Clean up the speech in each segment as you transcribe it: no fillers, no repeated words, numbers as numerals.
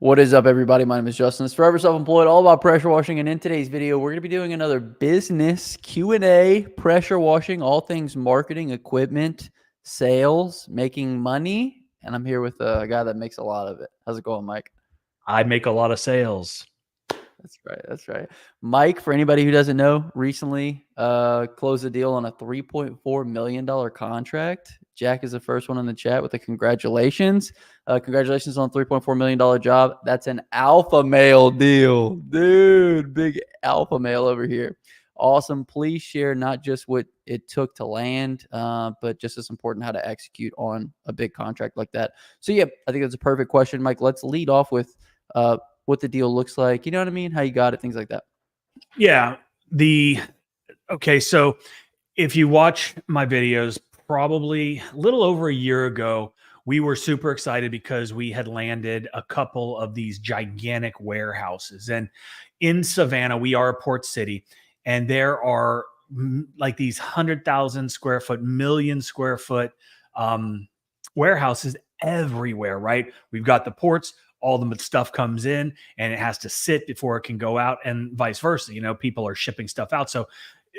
What is up, everybody? My name is Justin. It's Forever Self-Employed, all about pressure washing. And in today's video, we're going to be doing another business Q&A, pressure washing, all things marketing, equipment, sales, making money. And I'm here with a guy that makes a lot of it. How's it going, Mike? I make a lot of sales. That's right. That's right. Mike, for anybody who doesn't know, recently closed a deal on a $3.4 million contract. Jack is the first one in the chat with a congratulations. Congratulations on a $3.4 million job. That's an alpha male deal. Dude, big alpha male over here. Awesome. Please share not just what it took to land, but just as important how to execute on a big contract like that. So, yeah, I think that's a perfect question, Mike. Let's lead off with what the deal looks like, you know what I mean? How you got it, things like that. Yeah. Okay. So if you watch my videos, probably a little over a year ago, we were super excited because we had landed a couple of these gigantic warehouses. And in Savannah, we are a port city, and there are like these 100,000 square foot, million square foot warehouses everywhere, right? We've got the ports, all the stuff comes in and it has to sit before it can go out, and vice versa. You know, people are shipping stuff out. So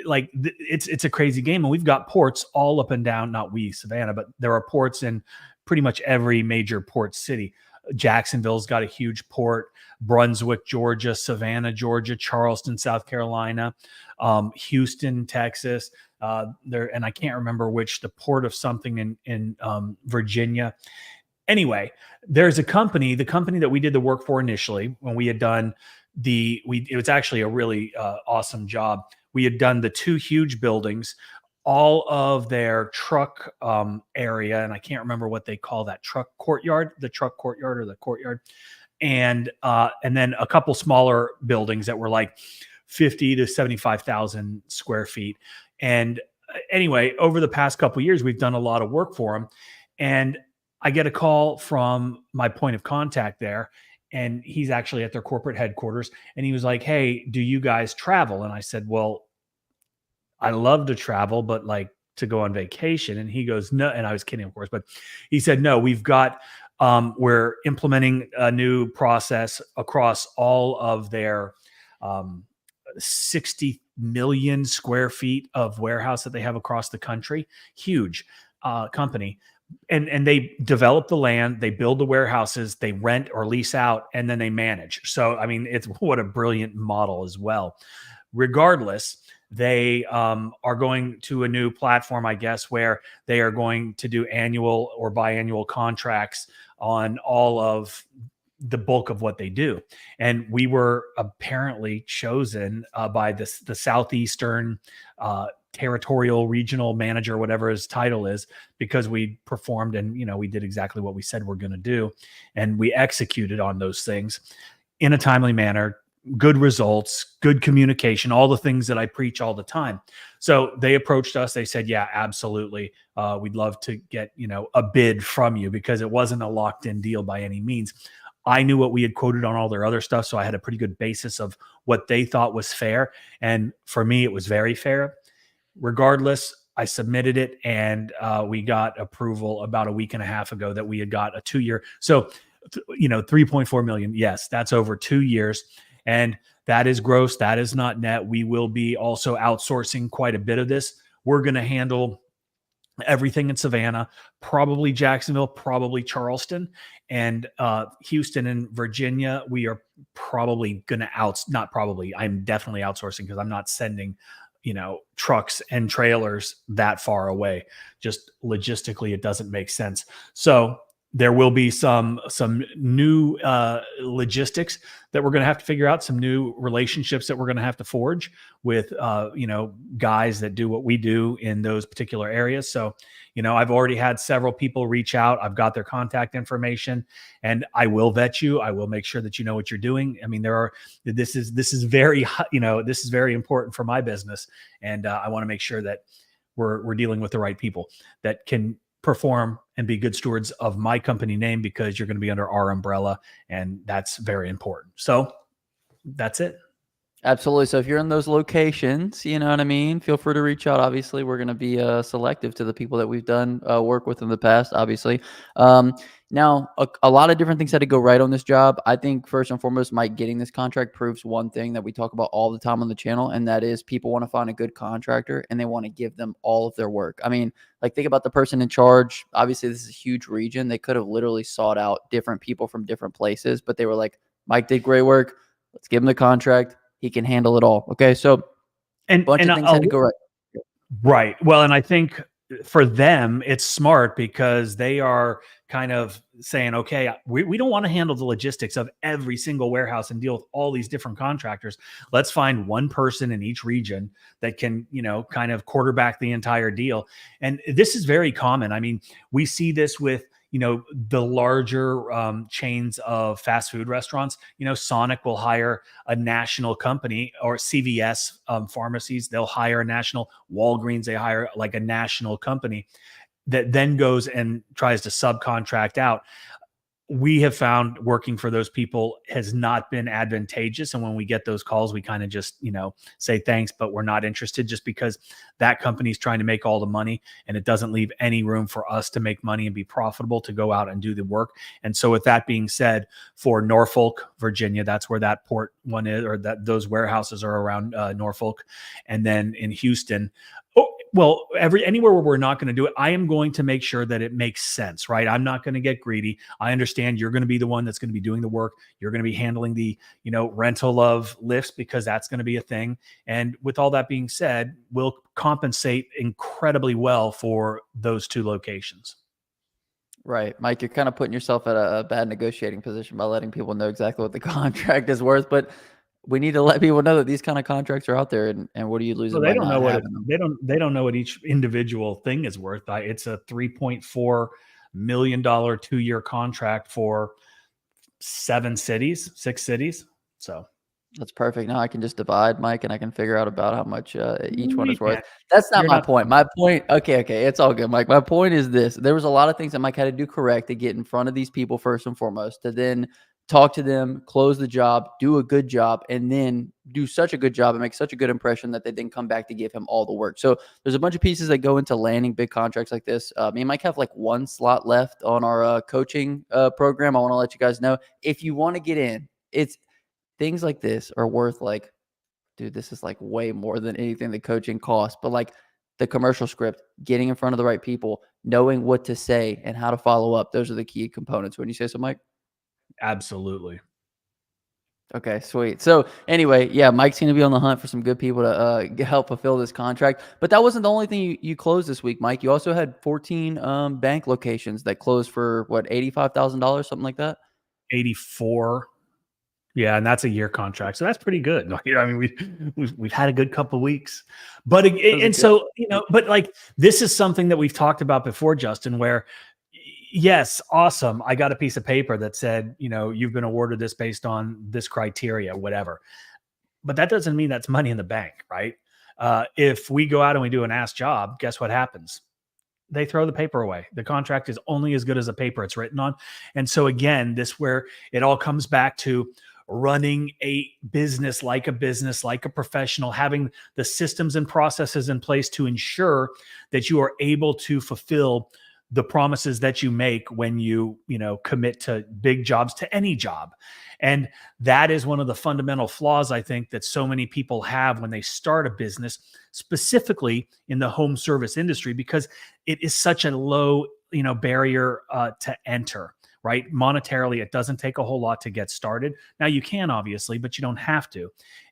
like it's a crazy game. And we've got ports all up and down, not we Savannah, but there are ports in pretty much every major port city. Jacksonville's got a huge port, Brunswick, Georgia, Savannah, Georgia, Charleston, South Carolina, Houston, Texas, there, and I can't remember which, the port of something in Virginia. Anyway, there's a company, the company that we did the work for initially when we had done it was actually a really awesome job. We had done the two huge buildings, all of their truck area, and I can't remember what they call that, truck courtyard, the truck courtyard or the courtyard, and then a couple smaller buildings that were like 50 to 75,000 square feet. And anyway, over the past couple of years, we've done a lot of work for them, and I get a call from my point of contact there, and he's actually at their corporate headquarters. And he was like, "Hey, do you guys travel?" And I said, "Well, I love to travel, but like to go on vacation." And he goes, "No." And I was kidding, of course, but he said, "No, we're implementing a new process across all of their 60 million square feet of warehouse that they have across the country. Huge company. And they develop the land, they build the warehouses, they rent or lease out, and then they manage." So, I mean, it's what a brilliant model as well. Regardless, they are going to a new platform, I guess, where they are going to do annual or biannual contracts on all of the bulk of what they do. And we were apparently chosen by the Southeastern territorial regional manager, whatever his title is, because we performed and, you know, we did exactly what we said we're going to do. And we executed on those things in a timely manner, good results, good communication, all the things that I preach all the time. So they approached us. They said, "Yeah, absolutely. We'd love to get, you know, a bid from you," because it wasn't a locked in deal by any means. I knew what we had quoted on all their other stuff, so I had a pretty good basis of what they thought was fair. And for me, it was very fair. Regardless, I submitted it, and we got approval about a week and a half ago that we had got a 2-year. So, you know, 3.4 million. Yes, that's over 2 years. And that is gross. That is not net. We will be also outsourcing quite a bit of this. We're going to handle everything in Savannah, probably Jacksonville, probably Charleston, and Houston and Virginia. We are probably going to not probably, I'm definitely outsourcing, because I'm not sending, you know, trucks and trailers that far away. Just logistically, it doesn't make sense. So there will be some new logistics that we're going to have to figure out, some new relationships that we're going to have to forge with, you know, guys that do what we do in those particular areas. So, you know, I've already had several people reach out. I've got their contact information, and I will vet you. I will make sure that you know what you're doing. I mean, this is very, you know, this is very important for my business. And I want to make sure that we're dealing with the right people that can perform and be good stewards of my company name, because you're going to be under our umbrella, and that's very important. So that's it. Absolutely. So if you're in those locations, you know what I mean, feel free to reach out. Obviously, we're going to be selective to the people that we've done work with in the past, obviously. Um, Now, a lot of different things had to go right on this job. I think first and foremost, Mike getting this contract proves one thing that we talk about all the time on the channel, and that is people want to find a good contractor and they want to give them all of their work. I mean, like, think about the person in charge. Obviously, this is a huge region. They could have literally sought out different people from different places, but they were like, Mike did great work. Let's give him the contract. He can handle it all. Okay, so a bunch And of things had to go right. right. Well, and I think for them, it's smart because they are kind of saying, okay, we don't want to handle the logistics of every single warehouse and deal with all these different contractors. Let's find one person in each region that can, kind of quarterback the entire deal. And this is very common. I mean, we see this with, the larger chains of fast food restaurants. Sonic will hire a national company, or CVS pharmacies, they'll hire a national. Walgreens, they hire like a national company that then goes and tries to subcontract out. We have found working for those people has not been advantageous. And when we get those calls, we kind of just, say thanks, but we're not interested, just because that company's trying to make all the money and it doesn't leave any room for us to make money and be profitable to go out and do the work. And so with that being said, for Norfolk, Virginia, that's where that port one is, or that those warehouses are around Norfolk. And then in Houston, well, anywhere where we're not going to do it, I am going to make sure that it makes sense, right? I'm not going to get greedy. I understand you're going to be the one that's going to be doing the work. You're going to be handling the, rental of lifts, because that's going to be a thing. And with all that being said, we'll compensate incredibly well for those two locations. Right, Mike, you're kind of putting yourself at a bad negotiating position by letting people know exactly what the contract is worth. But we need to let people know that these kind of contracts are out there, and what are you Well, losing they by don't know not what having them? they don't know what each individual thing is worth. It's a $3.4 million 2-year contract for 6 cities. So That's perfect. Now I can just divide, Mike, and I can figure out about how much each one you is worth. can't. That's not You're my not. point. My point, okay, it's all good, Mike. My point is this: there was a lot of things that Mike had to do correct to get in front of these people first and foremost, to then talk to them, close the job, do a good job, and then do such a good job and make such a good impression that they then come back to give him all the work. So there's a bunch of pieces that go into landing big contracts like this. Me and Mike have like one slot left on our coaching program. I want to let you guys know, if you want to get in, it's things like this are worth, like, dude, this is like way more than anything the coaching costs. But like the commercial script, getting in front of the right people, knowing what to say and how to follow up, those are the key components. When you say so, Mike? Absolutely. Okay, sweet. So anyway, yeah, Mike's going to be on the hunt for some good people to help fulfill this contract. But that wasn't the only thing you closed this week, Mike. You also had 14 bank locations that closed for what, $85,000, something like that. 84. Yeah, and that's a year contract, so that's pretty good. I mean, we've had a good couple of weeks, but Those are and good. so but like this is something that we've talked about before, Justin. Where yes, awesome, I got a piece of paper that said you've been awarded this based on this criteria, whatever. But that doesn't mean that's money in the bank, right? If we go out and we do an ass job, guess what happens? They throw the paper away. The contract is only as good as the paper it's written on. And so again, this where it all comes back to running a business, like a professional, having the systems and processes in place to ensure that you are able to fulfill the promises that you make when you commit to big jobs, to any job. And that is one of the fundamental flaws, I think, that so many people have when they start a business, specifically in the home service industry, because it is such a low barrier to enter. Right, monetarily, it doesn't take a whole lot to get started. Now you can, obviously, but you don't have to.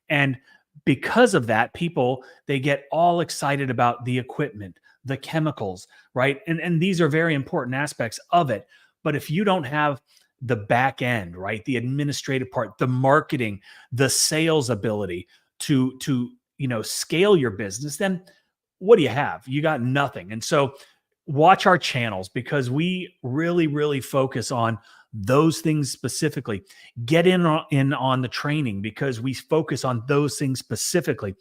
And because of that, people, they get all excited about the equipment, the chemicals, right? And these are very important aspects of it. But if you don't have the back end, right, the administrative part, the marketing, the sales ability to scale your business, then what do you have? You got nothing. And so watch our channels, because we really, really focus on those things specifically. Get in on the training, because we focus on those things specifically.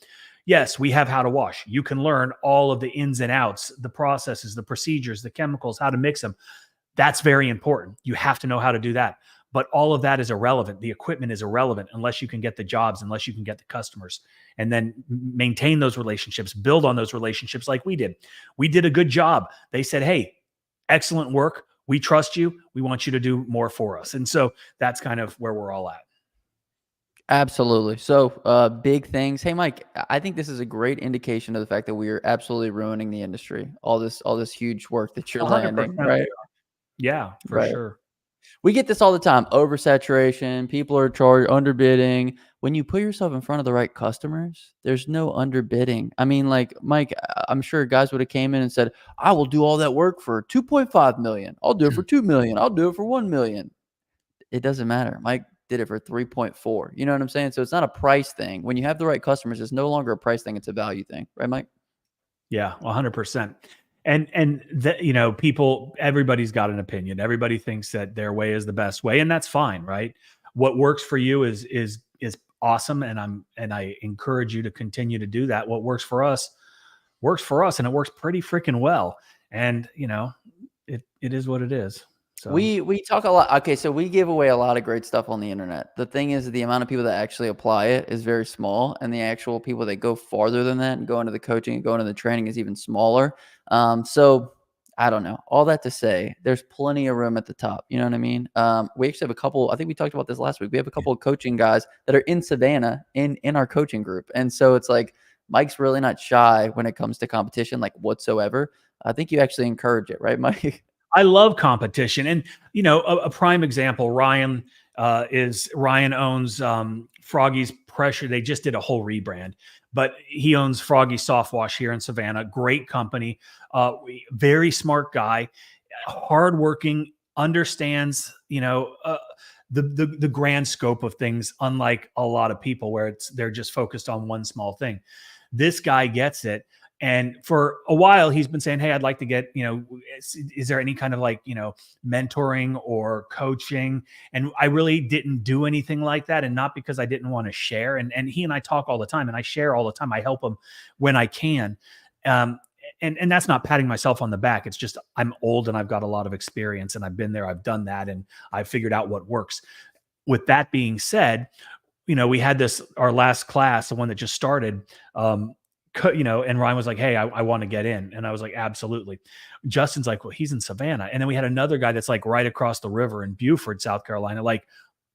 Yes, we have how to wash. You can learn all of the ins and outs, the processes, the procedures, the chemicals, how to mix them. That's very important. You have to know how to do that. But all of that is irrelevant. The equipment is irrelevant unless you can get the jobs, unless you can get the customers, and then maintain those relationships, build on those relationships like we did. We did a good job. They said, hey, excellent work. We trust you. We want you to do more for us. And so that's kind of where we're all at. Absolutely. So, big things. Hey, Mike, I think this is a great indication of the fact that we are absolutely ruining the industry. All this huge work that you're landing, 100% we right? are. Yeah, for Right. sure. We get this all the time. Oversaturation, people are charged underbidding. When you put yourself in front of the right customers, there's no underbidding. I mean, like Mike, I'm sure guys would have came in and said, "I will do all that work for 2.5 million. I'll do it for 2 million. I'll do it for 1 million." It doesn't matter. Mike did it for 3.4. You know what I'm saying? So it's not a price thing. When you have the right customers, it's no longer a price thing, it's a value thing. Right, Mike? Yeah, 100%. And that, people, everybody's got an opinion. Everybody thinks that their way is the best way, and that's fine, right? What works for you is awesome, and I encourage you to continue to do that. What works for us, and it works pretty freaking well. And it is what it is. So We talk a lot. Okay, so we give away a lot of great stuff on the internet. The thing is, the amount of people that actually apply it is very small, and the actual people that go farther than that and go into the coaching and go into the training is even smaller. So I don't know. All that to say, there's plenty of room at the top. You know what I mean? We actually have a couple. I think we talked about this last week. We have a couple of coaching guys that are in Savannah in our coaching group, and so it's like Mike's really not shy when it comes to competition, like whatsoever. I think you actually encourage it, right, Mike? I love competition. And, a prime example, Ryan owns Froggy's Pressure. They just did a whole rebrand, but he owns Froggy Soft Wash here in Savannah. Great company, very smart guy, hardworking, understands, the grand scope of ththings, unlike a lot of people where they're just focused on one small thing. This guy gets it. And for a while, he's been saying, hey, I'd like to get, is there any kind of mentoring or coaching? And I really didn't do anything like that. And not because I didn't want to share. And he and I talk all the time, and I share all the time. I help him when I can. And that's not patting myself on the back. It's just I'm old and I've got a lot of experience, and I've been there. I've done that, and I've figured out what works. With that being said, we had our last class, the one that just started, and Ryan was like, hey, I want to get in. And I was like, absolutely. Justin's like, well, he's in Savannah. And then we had another guy that's like right across the river in Beaufort, South Carolina, like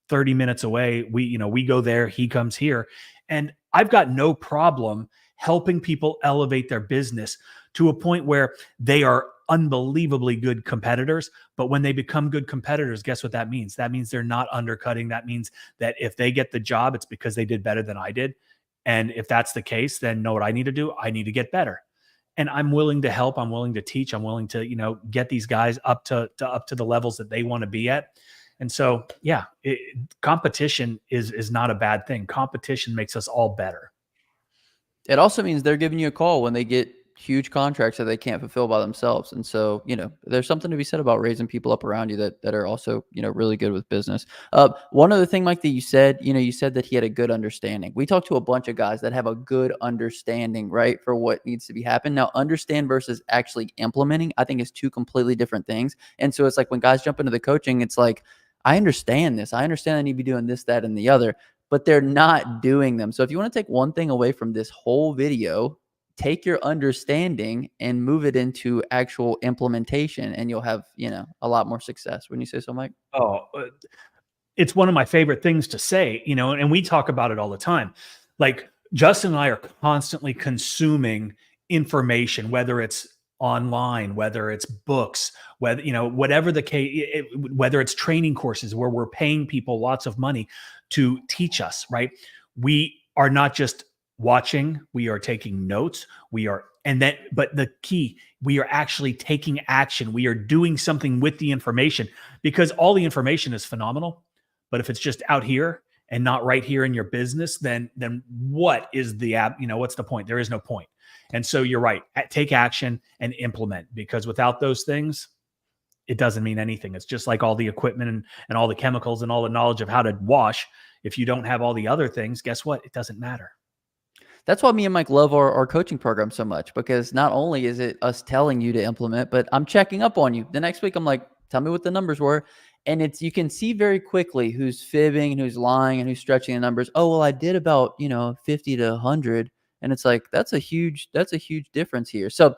30 minutes away. We go there, he comes here. And I've got no problem helping people elevate their business to a point where they are unbelievably good competitors. But when they become good competitors, guess what that means? That means they're not undercutting. That means that if they get the job, it's because they did better than I did. And if that's the case, then know what I need to do? I need to get better. And I'm willing to help. I'm willing to teach. I'm willing to, get these guys up to the levels that they want to be at. And so, yeah, competition is not a bad thing. Competition makes us all better. It also means they're giving you a call when they get huge contracts that they can't fulfill by themselves. And so, there's something to be said about raising people up around you that are also, really good with business. One other thing, Mike, that you said that he had a good understanding. We talked to a bunch of guys that have a good understanding, right, for what needs to be happened. Now, understand versus actually implementing, I think is two completely different things. And so it's like when guys jump into the coaching, it's like, I understand this. I understand I need to be doing this, that, and the other, but they're not doing them. So if you want to take one thing away from this whole video, take your understanding and move it into actual implementation, and you'll have, a lot more success. Wouldn't you say so, Mike? Oh, it's one of my favorite things to say, and we talk about it all the time. Like Justin and I are constantly consuming information, whether it's online, whether it's books, whether, whatever the case, whether it's training courses where we're paying people lots of money to teach us, right? We are not just watching, we are taking notes, but the key, we are actually taking action. We are doing something with the information, because all the information is phenomenal. But if it's just out here and not right here in your business, then what is what's the point? There is no point. And so you're right. Take action and implement, because without those things, it doesn't mean anything. It's just like all the equipment and all the chemicals and all the knowledge of how to wash. If you don't have all the other things, guess what? It doesn't matter. That's why me and Mike love our coaching program so much, because not only is it us telling you to implement, but I'm checking up on you. The next week, I'm like, tell me what the numbers were. And you can see very quickly who's fibbing and who's lying and who's stretching the numbers. Oh, well, I did about, 50 to 100. And it's like, that's a huge difference here. So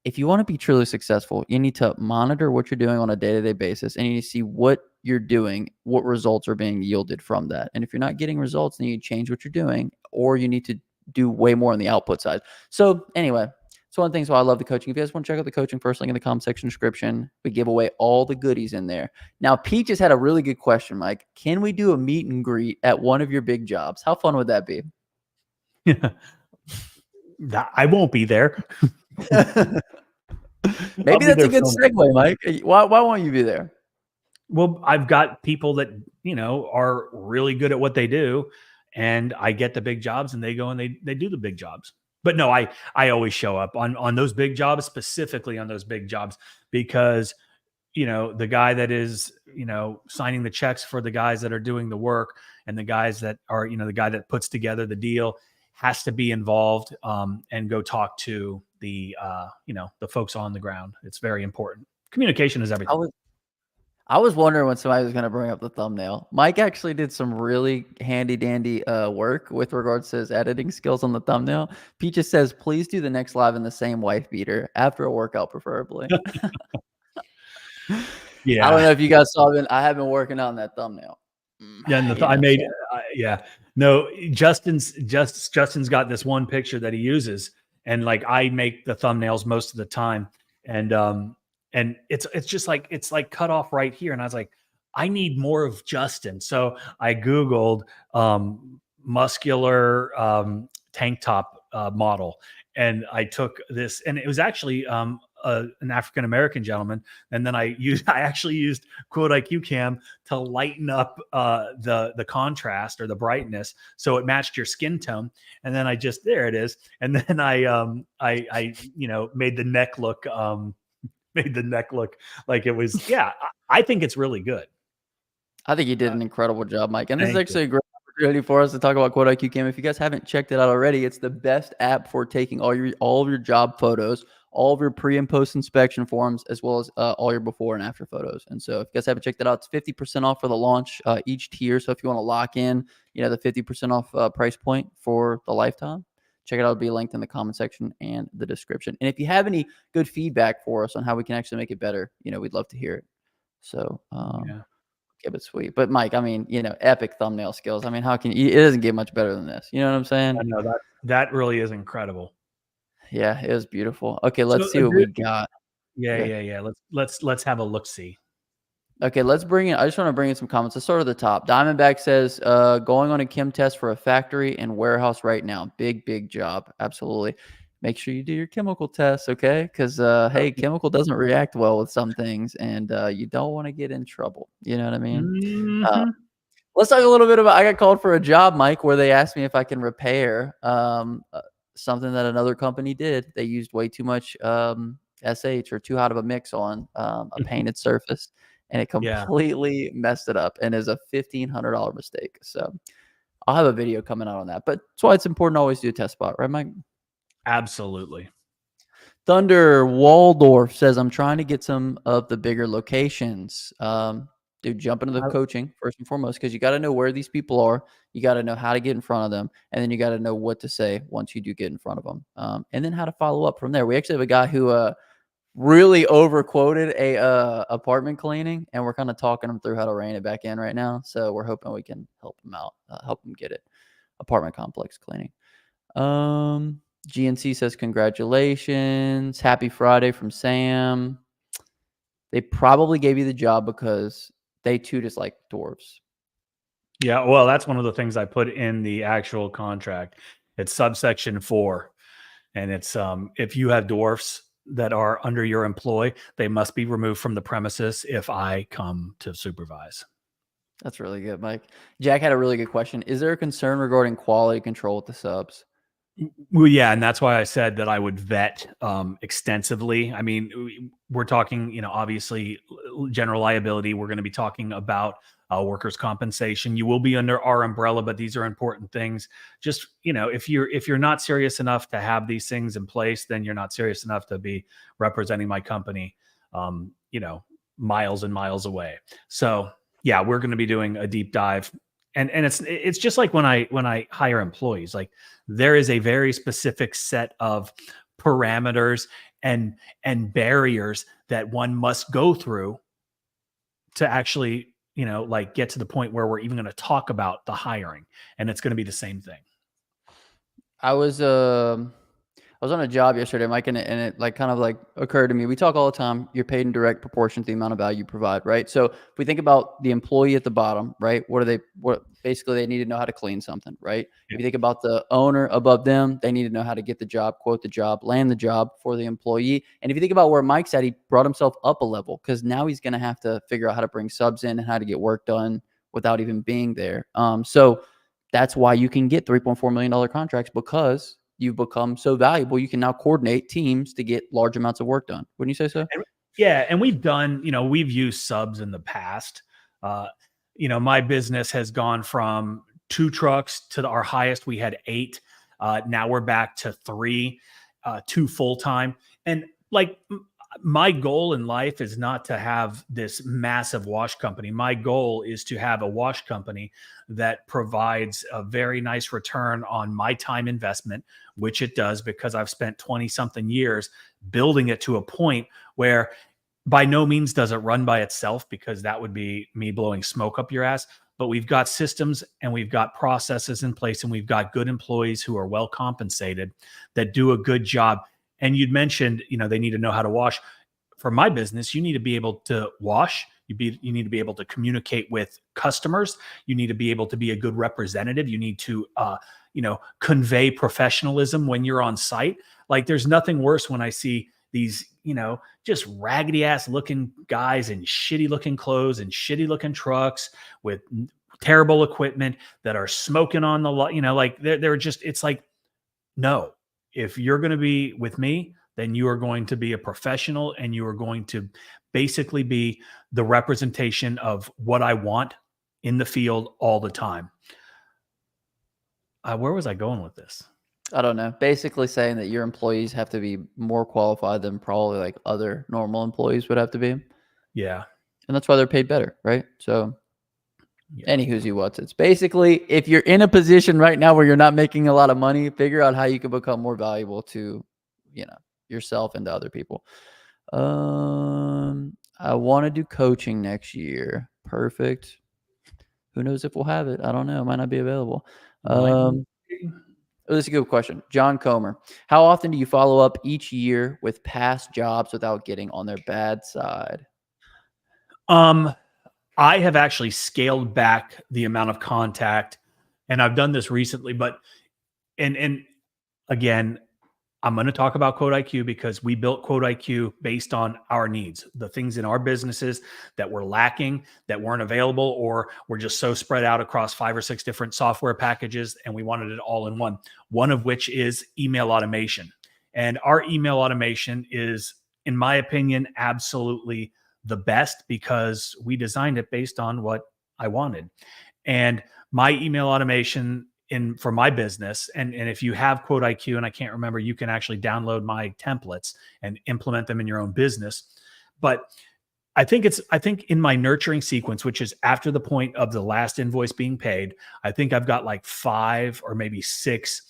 if you want to be truly successful, you need to monitor what you're doing on a day-to-day basis, and you need to see what you're doing, what results are being yielded from that. And if you're not getting results, then you change what you're doing, or you need to do way more on the output side. So anyway, it's one of the things why I love the coaching. If you guys want to check out the coaching, first link in the comment section description. We give away all the goodies in there. Now, Pete just had a really good question, Mike. Can we do a meet and greet at one of your big jobs? How fun would that be? I won't be there. Maybe that's a good segue, Mike. Why won't you be there? Well, I've got people that, are really good at what they do, and I get the big jobs and they go and they do the big jobs. But no, I always show up on those big jobs, specifically on those big jobs, because the guy that is, signing the checks for the guys that are doing the work, and the guys that are, the guy that puts together the deal, has to be involved, and go talk to the folks on the ground. It's very important. Communication is everything. I was wondering when somebody was going to bring up the thumbnail. Mike actually did some really handy dandy work with regards to his editing skills on the thumbnail. Pete just says, please do the next live in the same wife beater after a workout, preferably. Yeah. I don't know if you guys saw it. I have been working on that thumbnail. Yeah. And I made, yeah. No, Justin's got this one picture that he uses, and like I make the thumbnails most of the time. And it's just like, it's like cut off right here. And I was like, I need more of Justin. So I Googled muscular tank top model. And I took this, and it was actually an African-American gentleman. And then I actually used Quote IQ Cam to lighten up the contrast or the brightness, so it matched your skin tone. And then there it is. And then I made the neck look like it was. Yeah, I think it's really good. I think you did an incredible job, Mike. And this is Thank actually a great opportunity for us to talk about Quote IQ Cam. If you guys haven't checked it out already, it's the best app for taking all of your job photos, all of your pre and post inspection forms, as well as all your before and after photos. And so if you guys haven't checked it out, it's 50% off for the launch, each tier. So if you want to lock in, the 50% off price point for the lifetime, check it out. It'll be linked in the comment section and the description. And if you have any good feedback for us on how we can actually make it better, we'd love to hear it. So, Yeah. keep it sweet. But Mike, I mean, epic thumbnail skills. I mean, how can you, it doesn't get much better than this. You know what I'm saying? I know that really is incredible. Yeah, it was beautiful. Okay, let's see what we got. Yeah. Let's have a look-see. Okay, let's bring in. I just want to bring in some comments. Let's start at the top. Diamondback says, going on a chem test for a factory and warehouse right now. Big job. Absolutely. Make sure you do your chemical tests, okay? Because, hey, chemical doesn't react well with some things, and you don't want to get in trouble. You know what I mean? Mm-hmm. Let's talk a little bit about, I got called for a job, Mike, where they asked me if I can repair something that another company did. They used way too much SH or too hot of a mix on a painted surface, and it completely messed it up, and is a $1,500 mistake. So I'll have a video coming out on that. But that's why it's important to always do a test spot, right, Mike? Absolutely. Thunder Waldorf says, I'm trying to get some of the bigger locations. Dude, jump into the coaching first and foremost, because you got to know where these people are. You got to know how to get in front of them. And then you got to know what to say once you do get in front of them. And then how to follow up from there. We actually have a guy who really overquoted a apartment cleaning, and we're kind of talking him through how to rein it back in right now. So we're hoping we can help him out, help him get it. Apartment complex cleaning. GNC says, congratulations. Happy Friday from Sam. They probably gave you the job because they too just like dwarves. Yeah, well, that's one of the things I put in the actual contract. It's subsection 4. And it's if you have dwarfs that are under your employ, they must be removed from the premises if I come to supervise. That's really good, Mike. Jack had a really good question. Is there a concern regarding quality control with the subs? Well, yeah, and that's why I said that I would vet extensively. I mean, we're talking, obviously general liability. We're going to be talking about workers' compensation. You will be under our umbrella, but these are important things. Just, if you're not serious enough to have these things in place, then you're not serious enough to be representing my company. miles and miles away. So yeah, we're going to be doing a deep dive. And it's just like when I hire employees, like there is a very specific set of parameters and barriers that one must go through to actually, like get to the point where we're even going to talk about the hiring, and it's going to be the same thing. I was I was on a job yesterday, Mike, and it like kind of like occurred to me. We talk all the time. You're paid in direct proportion to the amount of value you provide, right? So if we think about the employee at the bottom, right? What basically they need to know how to clean something, right? Yeah. If you think about the owner above them, they need to know how to get the job, quote the job, land the job for the employee. And if you think about where Mike's at, he brought himself up a level because now he's going to have to figure out how to bring subs in and how to get work done without even being there. So that's why you can get $3.4 million contracts, because you've become so valuable. You can now coordinate teams to get large amounts of work done. Wouldn't you say so? Yeah. And we've used subs in the past. My business has gone from 2 trucks to our highest. We had 8. Now we're back to 3, 2 full-time. And like my goal in life is not to have this massive wash company. My goal is to have a wash company that provides a very nice return on my time investment, which it does, because I've spent 20 something years building it to a point where by no means does it run by itself, because that would be me blowing smoke up your ass. But we've got systems and we've got processes in place, and we've got good employees who are well compensated that do a good job. And you'd mentioned, they need to know how to wash. For my business, you need to be able to wash. You need to be able to communicate with customers. You need to be able to be a good representative. You need to, convey professionalism when you're on site. Like there's nothing worse when I see these, just raggedy ass looking guys in shitty looking clothes and shitty looking trucks with terrible equipment that are smoking on the lot. Like they're just, it's like, no, if you're going to be with me, then you are going to be a professional, and you are going to basically be the representation of what I want in the field all the time. Where was I going with this? I don't know. Basically saying that your employees have to be more qualified than probably like other normal employees would have to be. Yeah. And that's why they're paid better, right? So Yeah. any who's you what's. It's basically, if you're in a position right now where you're not making a lot of money, figure out how you can become more valuable to, yourself and to other people. I want to do coaching next year. Perfect. Who knows if we'll have it? I don't know. It might not be available. This is a good question. John Comer. How often do you follow up each year with past jobs without getting on their bad side? I have actually scaled back the amount of contact, and I've done this recently, but and again, I'm going to talk about Quote IQ because we built Quote IQ based on our needs, the things in our businesses that were lacking, that weren't available, or were just so spread out across 5 or 6 different software packages, and we wanted it all in one of which is email automation. And our email automation is, in my opinion, absolutely the best, because we designed it based on what I wanted. And my email automation for my business, and if you have Quote IQ, and I can't remember, you can actually download my templates and implement them in your own business. But I think in my nurturing sequence, which is after the point of the last invoice being paid, I think I've got like 5 or maybe 6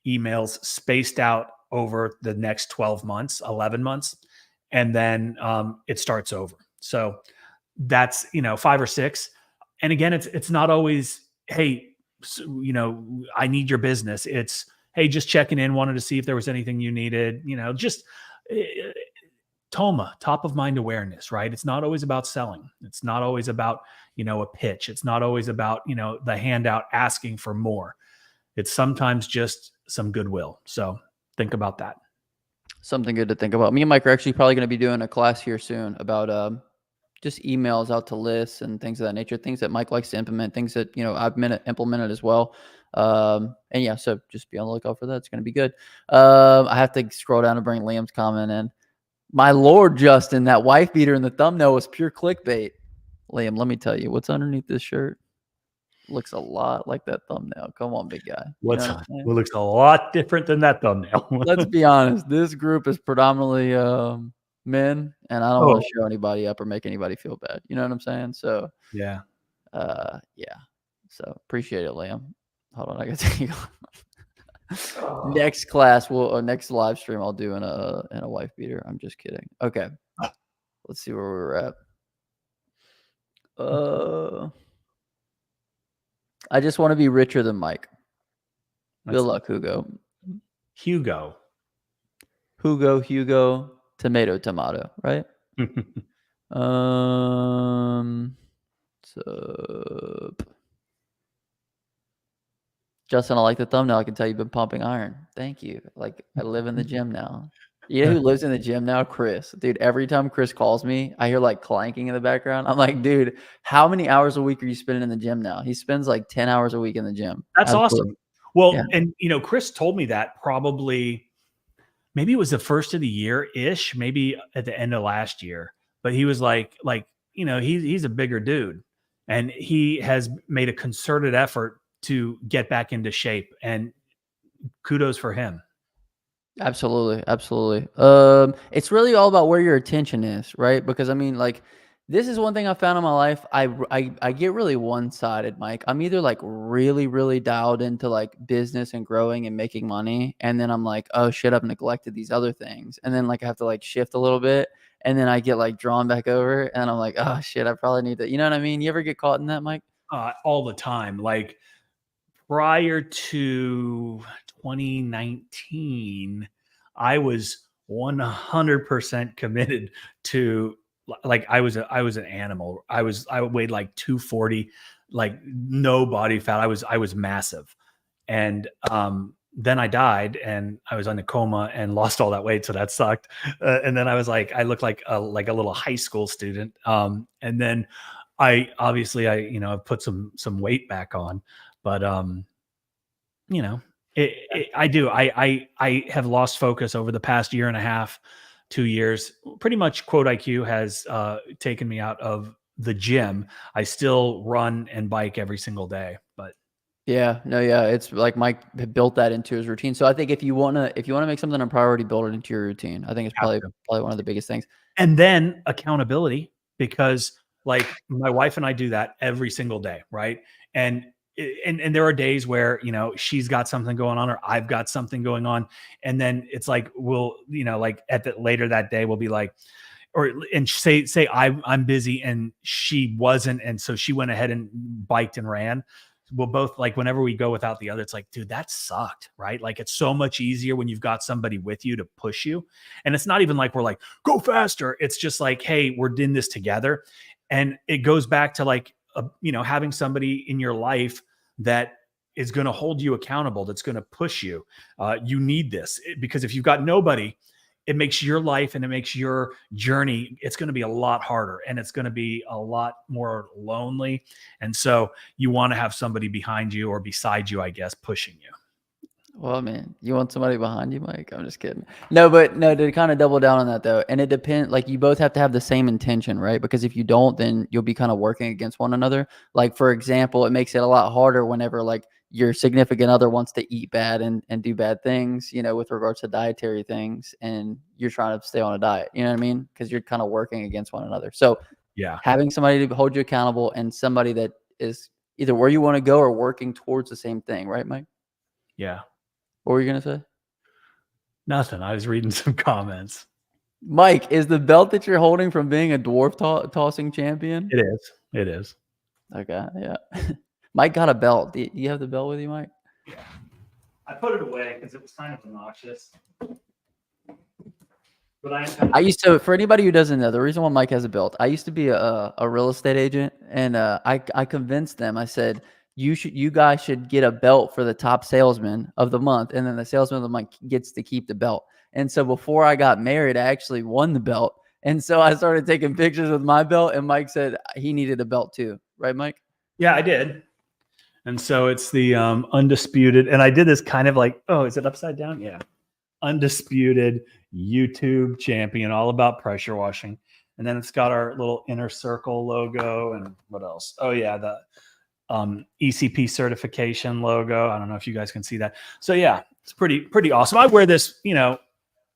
emails spaced out over the next 12 months, 11 months. And then it starts over. So that's, 5 or 6. And again, it's not always, hey, I need your business. It's, hey, just checking in, wanted to see if there was anything you needed, just TOMA, top of mind awareness, right? It's not always about selling. It's not always about, a pitch. It's not always about, the handout asking for more. It's sometimes just some goodwill. So think about that. Something good to think about. Me and Mike are actually probably going to be doing a class here soon about just emails out to lists and things of that nature, things that Mike likes to implement, things that, I've implemented as well. And yeah, so just be on the lookout for that. It's going to be good. I have to scroll down to bring Liam's comment in. My Lord, Justin, that wife beater in the thumbnail was pure clickbait. Liam, let me tell you, what's underneath this shirt looks a lot like that thumbnail. Come on, big guy. What looks a lot different than that thumbnail? Let's be honest. This group is predominantly men, and I don't want Oh, to show anybody up or make anybody feel bad. You know what I'm saying? So, yeah. yeah. So appreciate it, Liam. Hold on, I got to take you next class. Next live stream I'll do in a wife beater. I'm just kidding. Okay, let's see where we're at. I just want to be richer than Mike. Good luck, Hugo. Hugo. Hugo, tomato, right? So Justin, I like the thumbnail. I can tell you've been pumping iron. Thank you. Like, I live in the gym now. You know who lives in the gym now? Chris. Dude, every time Chris calls me, I hear like clanking in the background. I'm like, dude, how many hours a week are you spending in the gym now? He spends like 10 hours a week in the gym. That's Absolutely. awesome. Well, Yeah. and Chris told me that probably maybe it was the first of the year ish, maybe at the end of last year. But he was like, he's a bigger dude, and he has made a concerted effort to get back into shape. And kudos for him. Absolutely, absolutely. It's really all about where your attention is, right? Because I mean, like, this is one thing I found in my life. I get really one-sided, Mike. I'm either like really, really dialed into like business and growing and making money, and then I'm like, oh shit, I've neglected these other things, and then like I have to like shift a little bit, and then I get like drawn back over, and I'm like, oh shit, I probably need to. You know what I mean? You ever get caught in that, Mike? All the time. Like prior to 2019, I was 100% committed to like I was an animal. I weighed like 240, like no body fat. I was massive. And then I died and I was on a coma and lost all that weight, so that sucked. And then I was like, I looked like a little high school student. And then I obviously I put some weight back on, but you know, I do. I have lost focus over the past year and a half, 2 years. Pretty much, Quote IQ has taken me out of the gym. I still run and bike every single day, but Yeah, no, yeah, it's like Mike had built that into his routine. So I think if you wanna make something a priority, build it into your routine. I think it's have probably to. one of the biggest things. And then accountability, because like my wife and I do that every single day, right? And and there are days where she's got something going on or I've got something going on, and then it's like we'll like at the later that day we'll be like, or and say I'm busy and she wasn't, and so she went ahead and biked and ran. We'll both like whenever we go without the other, it's like, dude, that sucked, right? Like it's so much easier when you've got somebody with you to push you. And it's not even like we're like, go faster. It's just like, hey, we're in this together. And it goes back to like having somebody in your life that is going to hold you accountable, that's going to push you. You need this because if you've got nobody, it makes your life and it makes your journey, it's going to be a lot harder and it's going to be a lot more lonely. And so you want to have somebody behind you or beside you, I guess, pushing you. Well, man, you want somebody behind you, Mike? I'm just kidding. No, but no, to kind of double down on that though, and it depends. Like you both have to have the same intention, right? Because if you don't, then you'll be kind of working against one another. Like for example, it makes it a lot harder whenever like your significant other wants to eat bad and do bad things, with regards to dietary things, and you're trying to stay on a diet. You know what I mean? Because you're kind of working against one another. So Yeah. having somebody to hold you accountable and somebody that is either where you want to go or working towards the same thing, right, Mike? Yeah. What were you gonna say? Nothing. I was reading some comments. Mike, is the belt that you're holding from being a dwarf tossing champion? It is. It is. Okay, yeah. Mike got a belt. Do you have the belt with you, Mike? Yeah. I put it away because it was kind of obnoxious. But I used to, for anybody who doesn't know, the reason why Mike has a belt, I used to be a real estate agent, and I convinced them. I said, you guys should get a belt for the top salesman of the month, and then the salesman of the month gets to keep the belt. And so before I got married, I actually won the belt. And so I started taking pictures with my belt, and Mike said he needed a belt too. Right, Mike? Yeah, I did. And so it's the undisputed. And I did this kind of like, oh, is it upside down? Yeah. Undisputed YouTube champion, all about pressure washing. And then it's got our little inner circle logo. And what else? Oh, yeah. The ECP certification logo. I don't know if you guys can see that. So, yeah, it's pretty awesome. I wear this,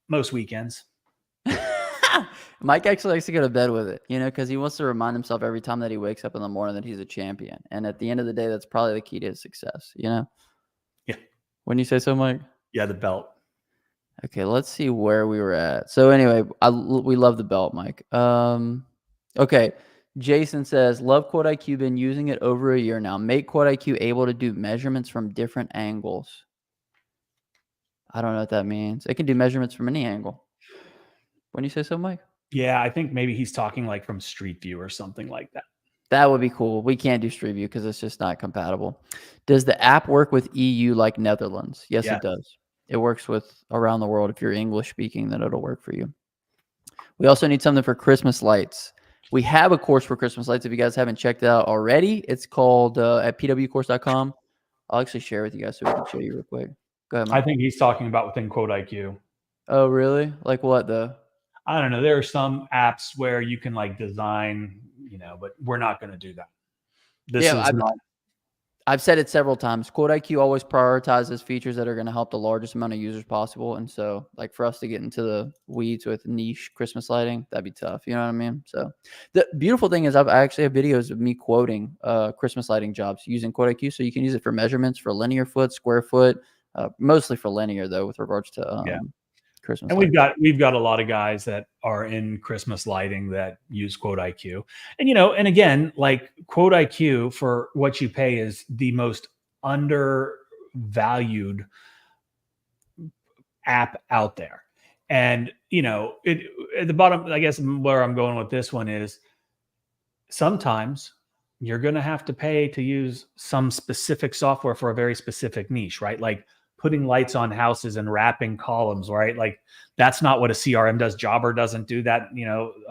most weekends. Mike actually likes to go to bed with it, because he wants to remind himself every time that he wakes up in the morning that he's a champion. And at the end of the day, that's probably the key to his success, Yeah. Wouldn't you say so, Mike? Yeah, the belt. Okay, let's see where we were at. So anyway, we love the belt, Mike. Okay. Jason says, love Quote IQ, been using it over a year now. Make Quote IQ able to do measurements from different angles. I don't know what that means. It can do measurements from any angle. Wouldn't you say so, Mike? Yeah, I think maybe he's talking like from Street View or something like that. That would be cool. We can't do Street View because it's just not compatible. Does the app work with EU like Netherlands? Yes, Yeah. it does. It works with around the world. If you're English speaking, then it'll work for you. We also need something for Christmas lights. We have a course for Christmas lights. If you guys haven't checked it out already, it's called at pwcourse.com. I'll actually share with you guys so we can show you real quick. Go ahead, Mike. I think he's talking about within Quote IQ. Oh, really? Like what, though? I don't know. There are some apps where you can like design, but we're not going to do that. This is not. I've said it several times. Quote IQ always prioritizes features that are going to help the largest amount of users possible. And so, like, for us to get into the weeds with niche Christmas lighting, that'd be tough. You know what I mean? So, the beautiful thing is, I actually have videos of me quoting Christmas lighting jobs using Quote IQ. So, you can use it for measurements for linear foot, square foot, mostly for linear, though, with regards to Christmas And lighting. we've got a lot of guys that are in Christmas lighting that use Quote IQ. And and again, like Quote IQ for what you pay is the most undervalued app out there. And it at the bottom, I guess where I'm going with this one is sometimes you're going to have to pay to use some specific software for a very specific niche, right? Like putting lights on houses and wrapping columns, right? Like that's not what a CRM does. Jobber doesn't do that.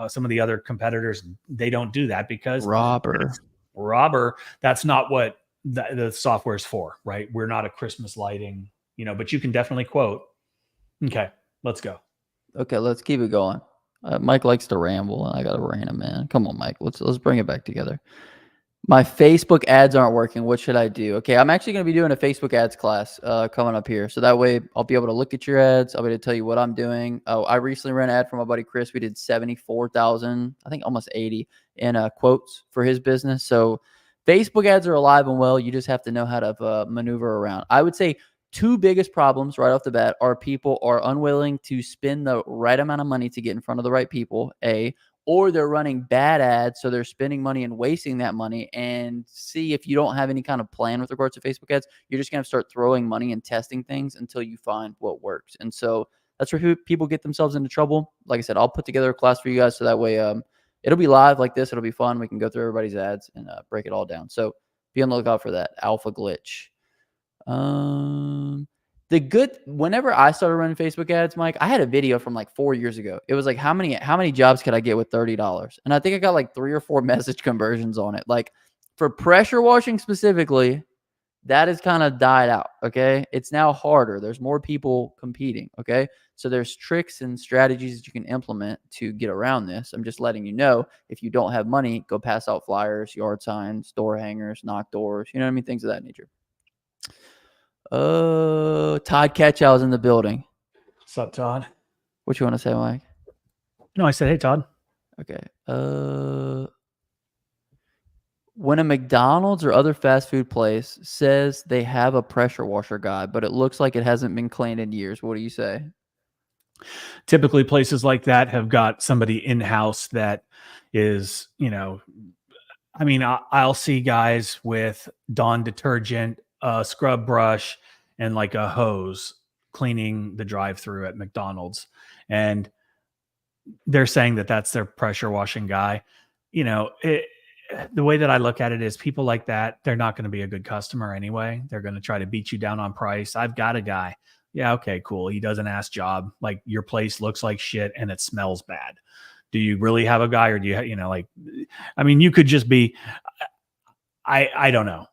Some of the other competitors, they don't do that because Robber, that's not what the software is for, right? We're not a Christmas lighting, but you can definitely quote. Okay, let's go. Okay, let's keep it going. Mike likes to ramble, and I got to rein him in. Come on, Mike. Let's bring it back together. My Facebook ads aren't working. What should I do? Okay, I'm actually going to be doing a Facebook ads class coming up here. So that way I'll be able to look at your ads. I'll be able to tell you what I'm doing. Oh, I recently ran an ad for my buddy Chris. We did 74,000, I think almost 80 in quotes for his business. So Facebook ads are alive and well. You just have to know how to maneuver around. I would say two biggest problems right off the bat are people are unwilling to spend the right amount of money to get in front of the right people, A, or they're running bad ads, so they're spending money and wasting that money. And see, if you don't have any kind of plan with regards to Facebook ads, you're just going to start throwing money and testing things until you find what works. And so that's where people get themselves into trouble. Like I said, I'll put together a class for you guys so that way it'll be live like this. It'll be fun. We can go through everybody's ads and break it all down. So be on the lookout for that. Alpha Glitch. Whenever I started running Facebook ads, Mike, I had a video from like 4 years ago. It was like, how many jobs could I get with $30? And I think I got like 3 or 4 message conversions on it. Like for pressure washing specifically, that has kind of died out. Okay. It's now harder. There's more people competing. Okay. So there's tricks and strategies that you can implement to get around this. I'm just letting you know, if you don't have money, go pass out flyers, yard signs, door hangers, knock doors, you know what I mean? Things of that nature. Todd Ketchow's in the building. What's up, Todd? What you want to say, Mike? No, I said, hey, Todd. Okay. When a McDonald's or other fast food place says they have a pressure washer guy, but it looks like it hasn't been cleaned in years, what do you say? Typically, places like that have got somebody in-house that is, I mean, I'll see guys with Dawn detergent, a scrub brush, and like a hose cleaning the drive-through at McDonald's. And they're saying that that's their pressure washing guy. The way that I look at it is people like that, they're not going to be a good customer anyway. They're going to try to beat you down on price. I've got a guy. Yeah, okay, cool. He does an ass job. Like your place looks like shit and it smells bad. Do you really have a guy, or do you could just be, I don't know.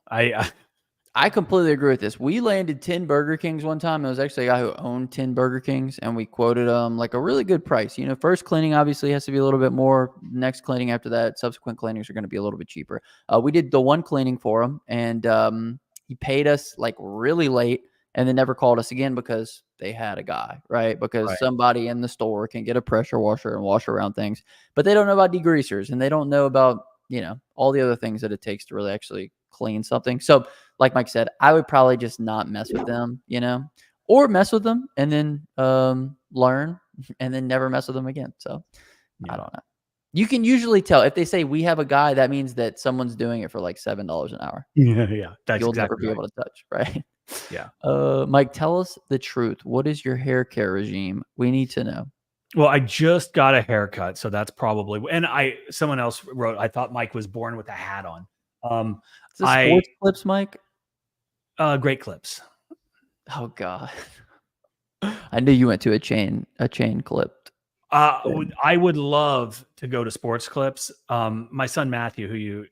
I completely agree with this. We landed 10 Burger Kings one time. It was actually a guy who owned 10 Burger Kings, and we quoted like a really good price. First cleaning obviously has to be a little bit more. Next cleaning after that, subsequent cleanings are going to be a little bit cheaper. We did the one cleaning for him, and he paid us like really late. and then never called us again because they had a guy, right? Because Right. somebody in the store can get a pressure washer and wash around things, but they don't know about degreasers and they don't know about, all the other things that it takes to really actually clean something. So, like Mike said, I would probably just not mess with them, or mess with them and then learn and then never mess with them again. So, I don't know. You can usually tell if they say we have a guy, that means that someone's doing it for like $7 an hour. Yeah. That's You'll never exactly be right. able to touch, right? Yeah. Mike, tell us the truth. What is your hair care regime? We need to know. Well, I just got a haircut, so that's probably, and someone else wrote, I thought Mike was born with a hat on. Is this I sports clips, Mike? Great clips. Oh God. I knew you went to a chain clipped. I would love to go to Sports Clips. My son Matthew, who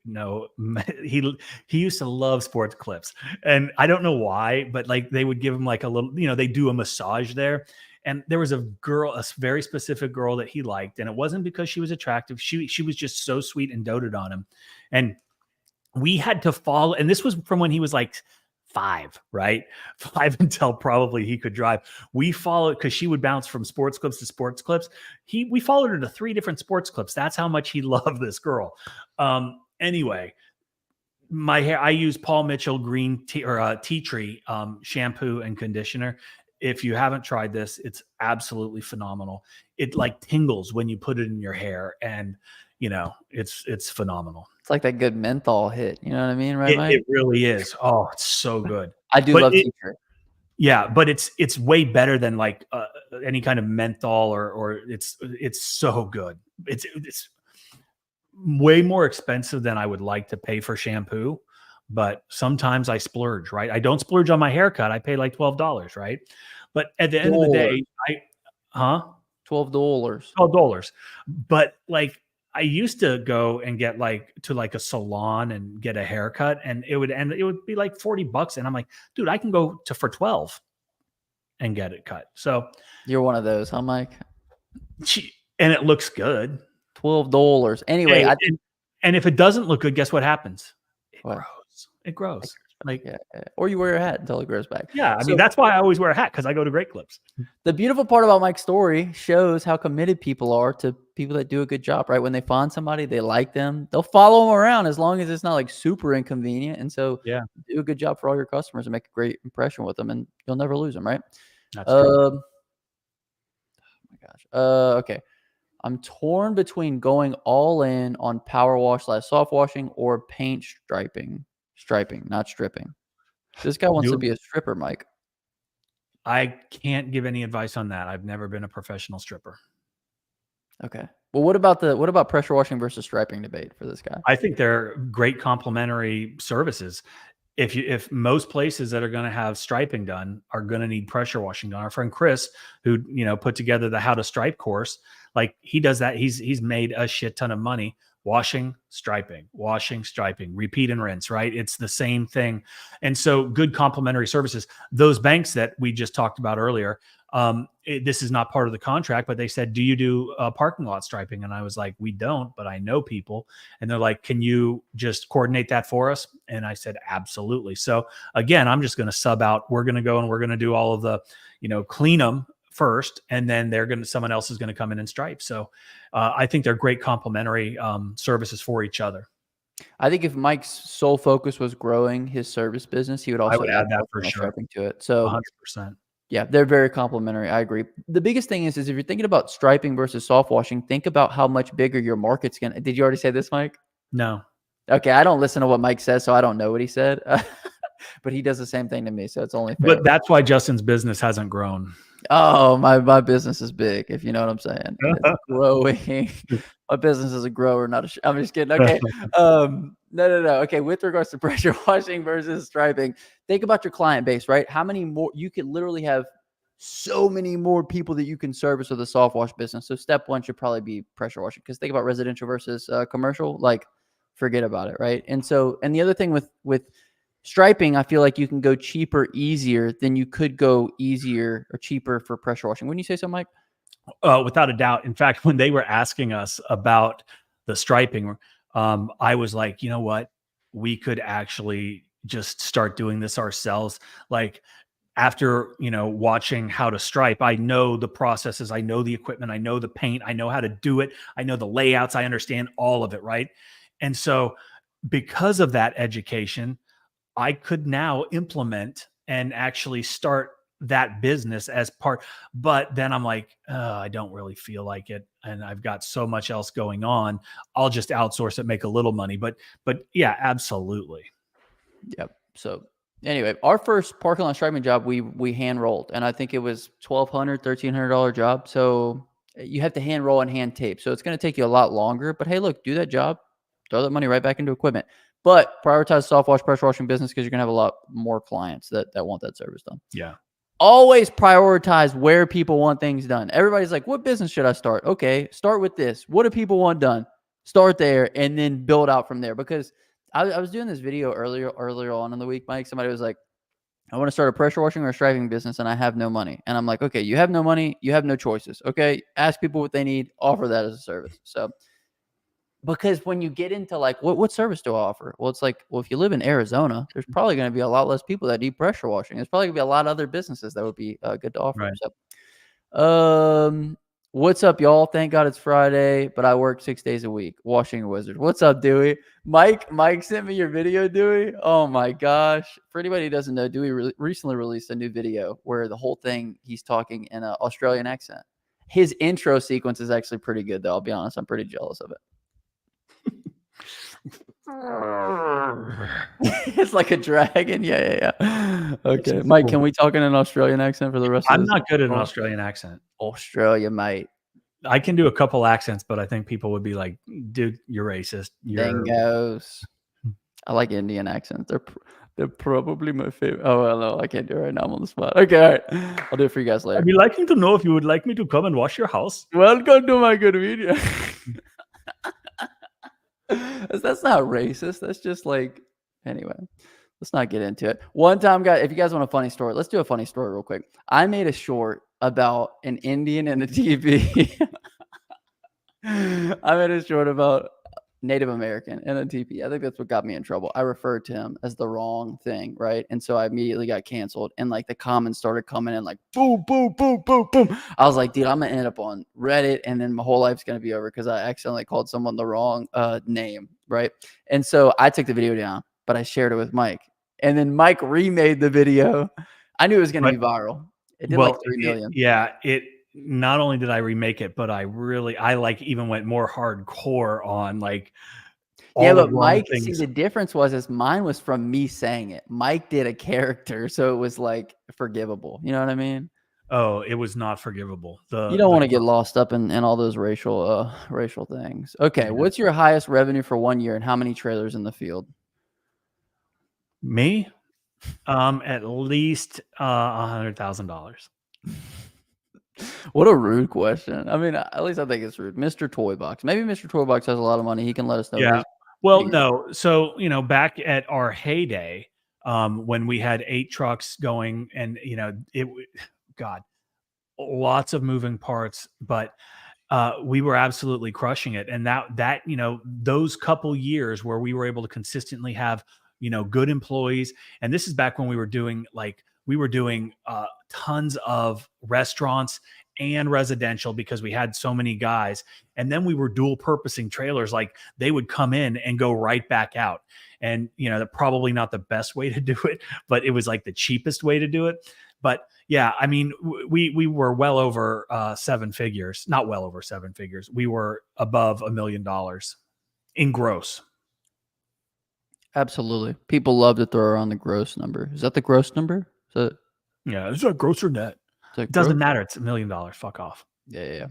he used to love Sports Clips, and I don't know why, but like they would give him like a little, they do a massage there, and there was a very specific girl that he liked, and it wasn't because she was attractive. She was just so sweet and doted on him, and we had to follow. And this was from when he was like 5, right? 5 until probably he could drive. We followed because she would bounce from Sports Clips to Sports Clips. We followed her to 3 different Sports Clips. That's how much he loved this girl. Anyway, my hair, I use Paul Mitchell green tea or tea tree shampoo and conditioner. If you haven't tried this, it's absolutely phenomenal. It like tingles when you put it in your hair, and it's phenomenal. It's like that good menthol hit. You know what I mean, right, Mike? It really is. Oh, it's so good. I do love t-shirt. Yeah, but it's way better than like any kind of menthol or it's so good. It's way more expensive than I would like to pay for shampoo, but sometimes I splurge, right? I don't splurge on my haircut. I pay like $12, right? But at the end of the day, $12. $12. But like I used to go and get to a salon and get a haircut, and it would be like $40. And I'm like, dude, I can go for 12 and get it cut. So you're one of those, huh, Mike? And it looks good. $12. Anyway, hey, and if it doesn't look good, guess what happens? It grows. Yeah. Or you wear your hat until it grows back. Yeah, I mean, that's why I always wear a hat, because I go to Great Clips. The beautiful part about Mike's story shows how committed people are to people that do a good job, right? When they find somebody, they like them, they'll follow them around as long as it's not like super inconvenient. And so do a good job for all your customers and make a great impression with them, and you'll never lose them, right? That's true. Oh my gosh. Okay. I'm torn between going all in on power wash / soft washing or paint striping. Striping, not stripping. This guy wants to be a stripper, Mike. I can't give any advice on that. I've never been a professional stripper. Okay. Well, what about pressure washing versus striping debate for this guy? I think they're great complementary services. If most places that are going to have striping done are going to need pressure washing done, our friend Chris, who put together the How to Stripe course, like he does that. He's made a shit ton of money washing, striping, repeat and rinse, right? It's the same thing. And so good complementary services. Those banks that we just talked about earlier, this is not part of the contract, but they said, do you do parking lot striping? And I was like, we don't, but I know people. And they're like, can you just coordinate that for us? And I said, absolutely. So again, I'm just going to sub out. We're going to go and we're going to do all of the, clean them first, and then someone else is going to come in and stripe. So I think they're great complementary services for each other. I think if Mike's sole focus was growing his service business, he would also add that for sure to it. So 100%. Yeah, they're very complementary. I agree. The biggest thing is if you're thinking about striping versus soft washing, think about how much bigger your market's going to. Did you already say this, Mike? No. Okay, I don't listen to what Mike says, so I don't know what he said. But he does the same thing to me, so it's only fair. But that's why Justin's business hasn't grown. Oh, my business is big, if you know what I'm saying. It's growing. My business is a grower, not a I'm just kidding. Okay. No. Okay, with regards to pressure washing versus striping, think about your client base, right? How many more you could literally have so many more people that you can service with a soft wash business. So step one should probably be pressure washing, because think about residential versus commercial, like forget about it, right? And the other thing with striping, I feel like you can go cheaper, easier than you could go easier or cheaper for pressure washing. Wouldn't you say so, Mike? Without a doubt. In fact, when they were asking us about the striping, I was like, you know what? We could actually just start doing this ourselves. Like after, watching how to stripe, I know the processes, I know the equipment, I know the paint, I know how to do it, I know the layouts, I understand all of it, right? And so because of that education, I could now implement and actually start that business as part. But then I'm like, I don't really feel like it, and I've got so much else going on. I'll just outsource it, make a little money. But yeah, absolutely. Yep. So anyway, our first parking lot striping job, we hand rolled, and I think it was $1,200, $1,300 job. So you have to hand roll and hand tape. So it's going to take you a lot longer. But hey, look, do that job, throw that money right back into equipment. But prioritize soft wash, pressure washing business because you're going to have a lot more clients that want that service done. Yeah. Always prioritize where people want things done. Everybody's like, what business should I start? Okay, start with this. What do people want done? Start there and then build out from there. Because I was doing this video earlier on in the week, Mike. Somebody was like, I want to start a pressure washing or a striping business and I have no money. And I'm like, okay, you have no money. You have no choices. Okay, ask people what they need. Offer that as a service. So because when you get into like, what service do I offer? Well, it's like, well, if you live in Arizona, there's probably going to be a lot less people that need pressure washing. There's probably going to be a lot of other businesses that would be good to offer. Right. So, what's up, y'all? Thank God it's Friday, but I work 6 days a week. Washing a wizard. What's up, Dewey? Mike sent me your video, Dewey. Oh my gosh! For anybody who doesn't know, Dewey recently released a new video where the whole thing he's talking in an Australian accent. His intro sequence is actually pretty good, though. I'll be honest, I'm pretty jealous of it. It's like a dragon. Yeah. Okay, Mike, can we talk in an Australian accent for the rest of I'm this? not good at an Australian accent. Australia, mate. I can do a couple accents, but I think people would be like, dude, you're racist. Dingoes. I like Indian accents. They're probably my favorite. Oh, well, no, I can't do it right now. I'm on the spot. Okay, all right. I'll do it for you guys later. I'd be liking to know if you would like me to come and wash your house. Welcome to my good video. That's not racist. That's just like, anyway, let's not get into it. One time, guys, if you guys want a funny story, let's do a funny story real quick. I made a short about an Indian and a TV. I made a short about Native American and a TP. I think that's what got me in trouble. I referred to him as the wrong thing, right? And so I immediately got canceled. And like the comments started coming in like boom, boom, boom, boom, boom. I was like, dude, I'm gonna end up on Reddit and then my whole life's gonna be over because I accidentally called someone the wrong name, right? And so I took the video down, but I shared it with Mike. And then Mike remade the video. I knew it was gonna be viral. It did like 3 million. It not only did I remake it, but I like even went more hardcore on like all but the wrong Mike, things. see, the difference is mine was from me saying it. Mike did a character, so it was like forgivable. You know what I mean? Oh, it was not forgivable. You don't want to get lost up in all those racial things. Okay, what's your highest revenue for 1 year and how many trailers in the field? Me? At least $100,000. What a rude question. I mean, at least I think it's rude. Mr. Toybox. Maybe Mr. Toybox has a lot of money. He can let us know. Yeah. Well, no. So, back at our heyday, when we had 8 trucks going and, God, lots of moving parts, but we were absolutely crushing it. And that, those couple years where we were able to consistently have, good employees. And this is back when we were doing tons of restaurants and residential because we had so many guys. And then we were dual purposing trailers. Like they would come in and go right back out. And, they're probably not the best way to do it, but it was like the cheapest way to do it. But yeah, I mean, we were well over 7 figures, not well over 7 figures. We were above $1 million in gross. Absolutely. People love to throw around the gross number. Is that the gross number? Yeah, is that gross or net? It doesn't matter. It's $1 million. Fuck off. Yeah.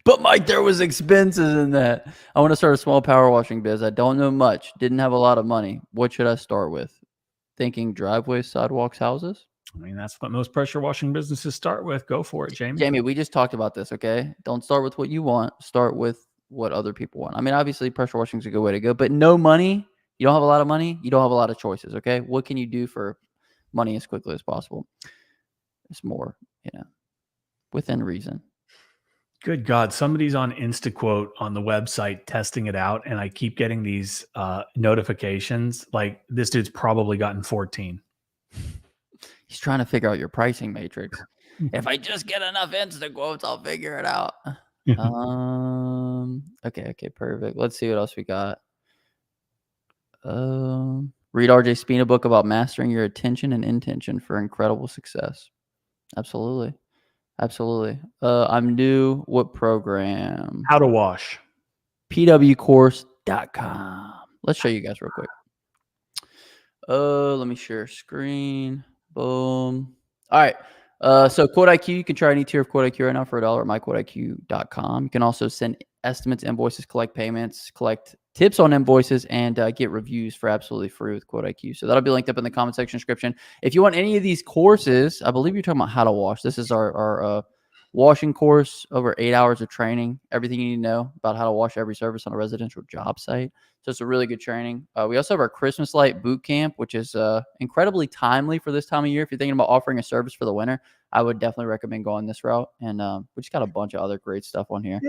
But Mike, there was expenses in that. I want to start a small power washing biz. I don't know much. Didn't have a lot of money. What should I start with? Thinking driveways, sidewalks, houses? I mean, that's what most pressure washing businesses start with. Go for it, Jamie. Jamie, we just talked about this, okay? Don't start with what you want. Start with what other people want. I mean, obviously, pressure washing is a good way to go, but no money. You don't have a lot of money. You don't have a lot of choices, okay? What can you do for money as quickly as possible? It's more, within reason. Good God. Somebody's on InstaQuote on the website testing it out, and I keep getting these notifications. Like, this dude's probably gotten 14. He's trying to figure out your pricing matrix. If I just get enough instant quotes, I'll figure it out. Okay, perfect. Let's see what else we got. Read RJ Spina book about mastering your attention and intention for incredible success. Absolutely. I'm new. What program? How to wash. pwcourse.com. Let's show you guys real quick. Let me share screen. Boom. All right. So Quote IQ, you can try any tier of Quote IQ right now for $1 at myquoteiq.com. You can also send estimates, invoices, collect payments, collect tips on invoices, and get reviews for absolutely free with Quote IQ. So that'll be linked up in the comment section description. If you want any of these courses, I believe you're talking about how to wash. This is our washing course, over 8 hours of training, everything you need to know about how to wash every surface on a residential job site. So it's a really good training. We also have our Christmas light boot camp, which is incredibly timely for this time of year. If you're thinking about offering a service for the winter, I would definitely recommend going this route. And we just got a bunch of other great stuff on here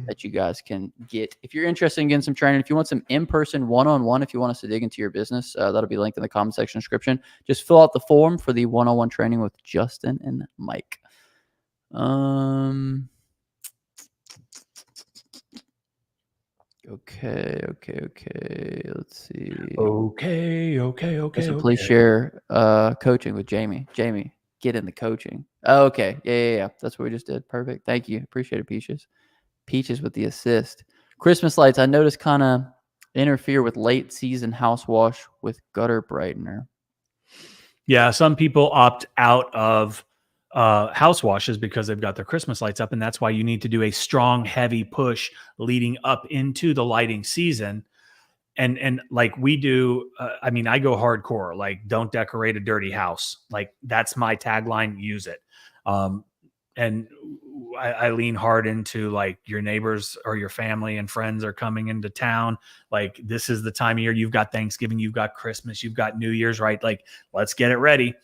that you guys can get. If you're interested in getting some training, if you want some in-person one-on-one, if you want us to dig into your business, that'll be linked in the comment section description. Just fill out the form for the one-on-one training with Justin and Mike. Okay. Let's see. Okay. So please share coaching with Jamie. Jamie, get in the coaching. Oh, okay. Yeah. That's what we just did. Perfect. Thank you. Appreciate it, Peaches. Peaches with the assist. Christmas lights, I noticed, kind of interfere with late season house wash with gutter brightener. Yeah, some people opt out of house washes because they've got their Christmas lights up, and that's why you need to do a strong, heavy push leading up into the lighting season. And like we do, I mean, I go hardcore. Like, don't decorate a dirty house. Like, that's my tagline. Use it. And I lean hard into, like, your neighbors or your family and friends are coming into town. Like, this is the time of year. You've got Thanksgiving, you've got Christmas, you've got New Year's, right? Like, let's get it ready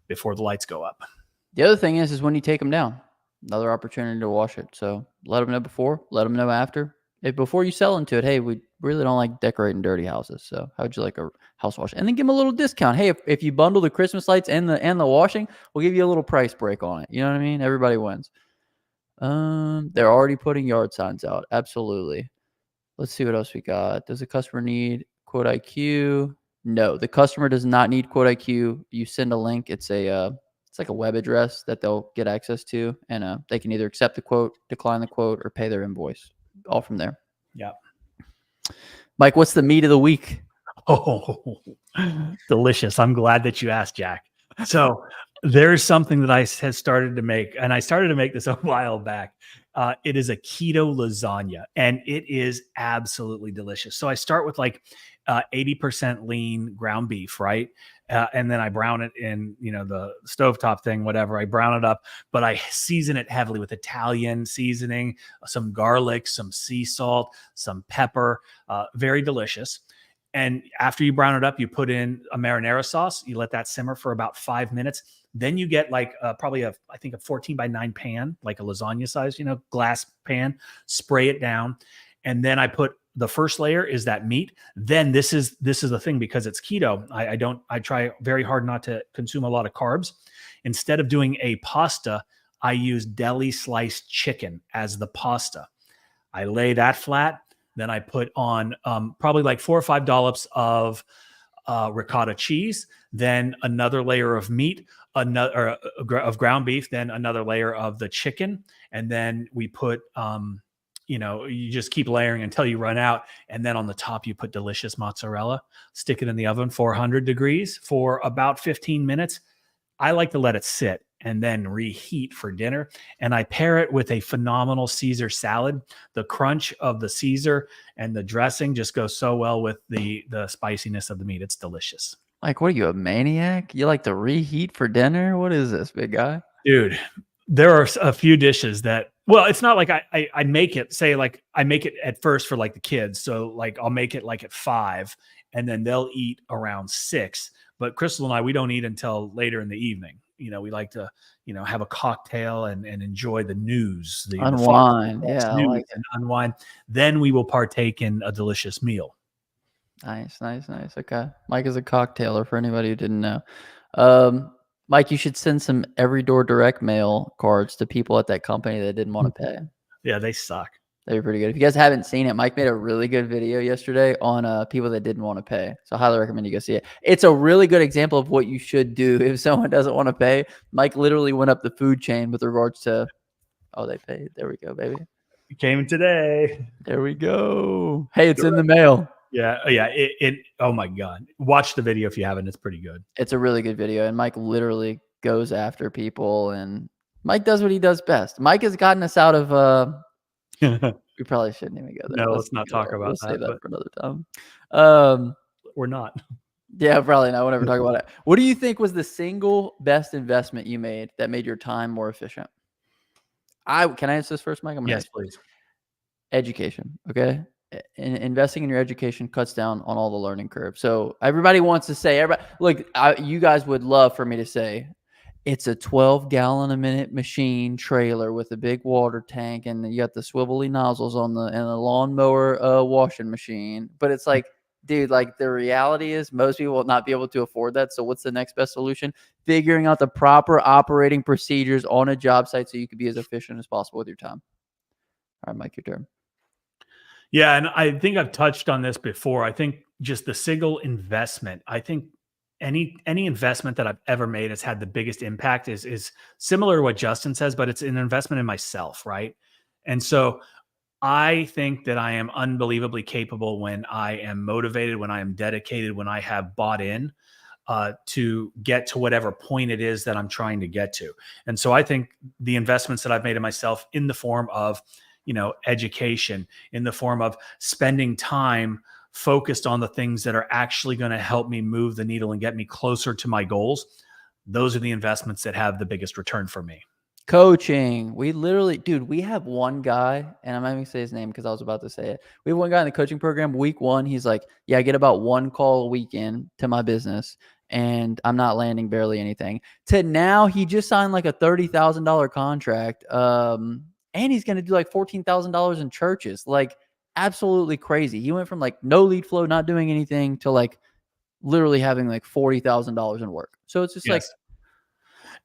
before the lights go up. The other thing is when you take them down, another opportunity to wash it. So let them know before, let them know after. If before you sell into it, hey, we really don't like decorating dirty houses. So how would you like a house wash? And then give them a little discount. Hey, if you bundle the Christmas lights and the washing, we'll give you a little price break on it. You know what I mean? Everybody wins. They're already putting yard signs out. Absolutely. Let's see what else we got. Does the customer need Quote IQ? No, the customer does not need Quote IQ. You send a link. It's like a web address that they'll get access to, and they can either accept the quote, decline the quote, or pay their invoice. All from there. Yeah. Mike, what's the meat of the week? Oh, delicious. I'm glad that you asked, Jack. So there's something that I has started to make, and I started to make this a while back. It is a keto lasagna, and it is absolutely delicious. So I start with like 80% lean ground beef, right? And then I brown it in, the stovetop thing, whatever. I brown it up, but I season it heavily with Italian seasoning, some garlic, some sea salt, some pepper. Very delicious. And after you brown it up, you put in a marinara sauce. You let that simmer for about 5 minutes. Then you get like probably a 14x9 pan, like a lasagna size, glass pan. Spray it down, and then I put the first layer is that meat. Then this is the thing, because it's keto. I try very hard not to consume a lot of carbs. Instead of doing a pasta, I use deli sliced chicken as the pasta. I lay that flat. Then I put on probably like 4 or 5 dollops of ricotta cheese, then another layer of meat, another of ground beef, then another layer of the chicken, and then we put you just keep layering until you run out, and then on the top you put delicious mozzarella. Stick it in the oven 400 degrees for about 15 minutes. I like to let it sit and then reheat for dinner. And I pair it with a phenomenal Caesar salad. The crunch of the Caesar and the dressing just goes so well with the spiciness of the meat. It's delicious. Like, what are you, a maniac? You like to reheat for dinner? What is this, big guy? Dude, there are a few dishes that, well, it's not like I make it, say, like I make it at first for like the kids. So like I'll make it like at 5, and then they'll eat around 6. But Crystal and I, we don't eat until later in the evening. We like to, have a cocktail and enjoy the news, the unwind. Fox Yeah, news, I like and unwind. Then we will partake in a delicious meal. Nice. Okay. Mike is a cocktailer, for anybody who didn't know. Mike, you should send some every door direct mail cards to people at that company that didn't want to pay. Yeah, they suck. They were pretty good. If you guys haven't seen it, Mike made a really good video yesterday on people that didn't want to pay. So I highly recommend you go see it. It's a really good example of what you should do if someone doesn't want to pay. Mike literally went up the food chain with regards to, oh, they paid. There we go, baby. It came today. There we go. Hey, it's in the mail. Yeah. Oh my God. Watch the video if you haven't. It's pretty good. It's a really good video. And Mike literally goes after people, and Mike does what he does best. Mike has gotten us out of, we probably shouldn't even go there. No, let's not talk about We'll that. save that But for another time. we're not. Yeah, probably not. We'll never talk about it. What do you think was the single best investment you made that made your time more efficient? Can I answer this first, Mike? I'm gonna Yes, please. education. Okay. Investing in your education cuts down on all the learning curve. So everybody wants to say, look, you guys would love for me to say, it's a 12-gallon a minute machine trailer with a big water tank, and you got the swivelly nozzles on and a lawnmower washing machine. But it's like, dude, like the reality is most people will not be able to afford that. So what's the next best solution? Figuring out the proper operating procedures on a job site so you can be as efficient as possible with your time. All right, Mike, your turn. Yeah, and I think I've touched on this before. I think just the single investment. I think any investment that I've ever made has had the biggest impact is similar to what Justin says, but it's an investment in myself, right? And so I think that I am unbelievably capable when I am motivated, when I am dedicated, when I have bought in to get to whatever point it is that I'm trying to get to. And so I think the investments that I've made in myself in the form of, education, in the form of spending time focused on the things that are actually going to help me move the needle and get me closer to my goals, those are the investments that have the biggest return for me. Coaching. We literally, dude, we have one guy, and I'm not even gonna say his name because I was about to say it. We have one guy in the coaching program. Week 1, he's like, yeah, I get about 1 call a weekend to my business, and I'm not landing barely anything. To now, he just signed like a $30,000 contract, and he's gonna do like $14,000 in churches. Like, absolutely crazy. He went from like no lead flow, not doing anything, to like literally having like $40,000 in work. So it's just like,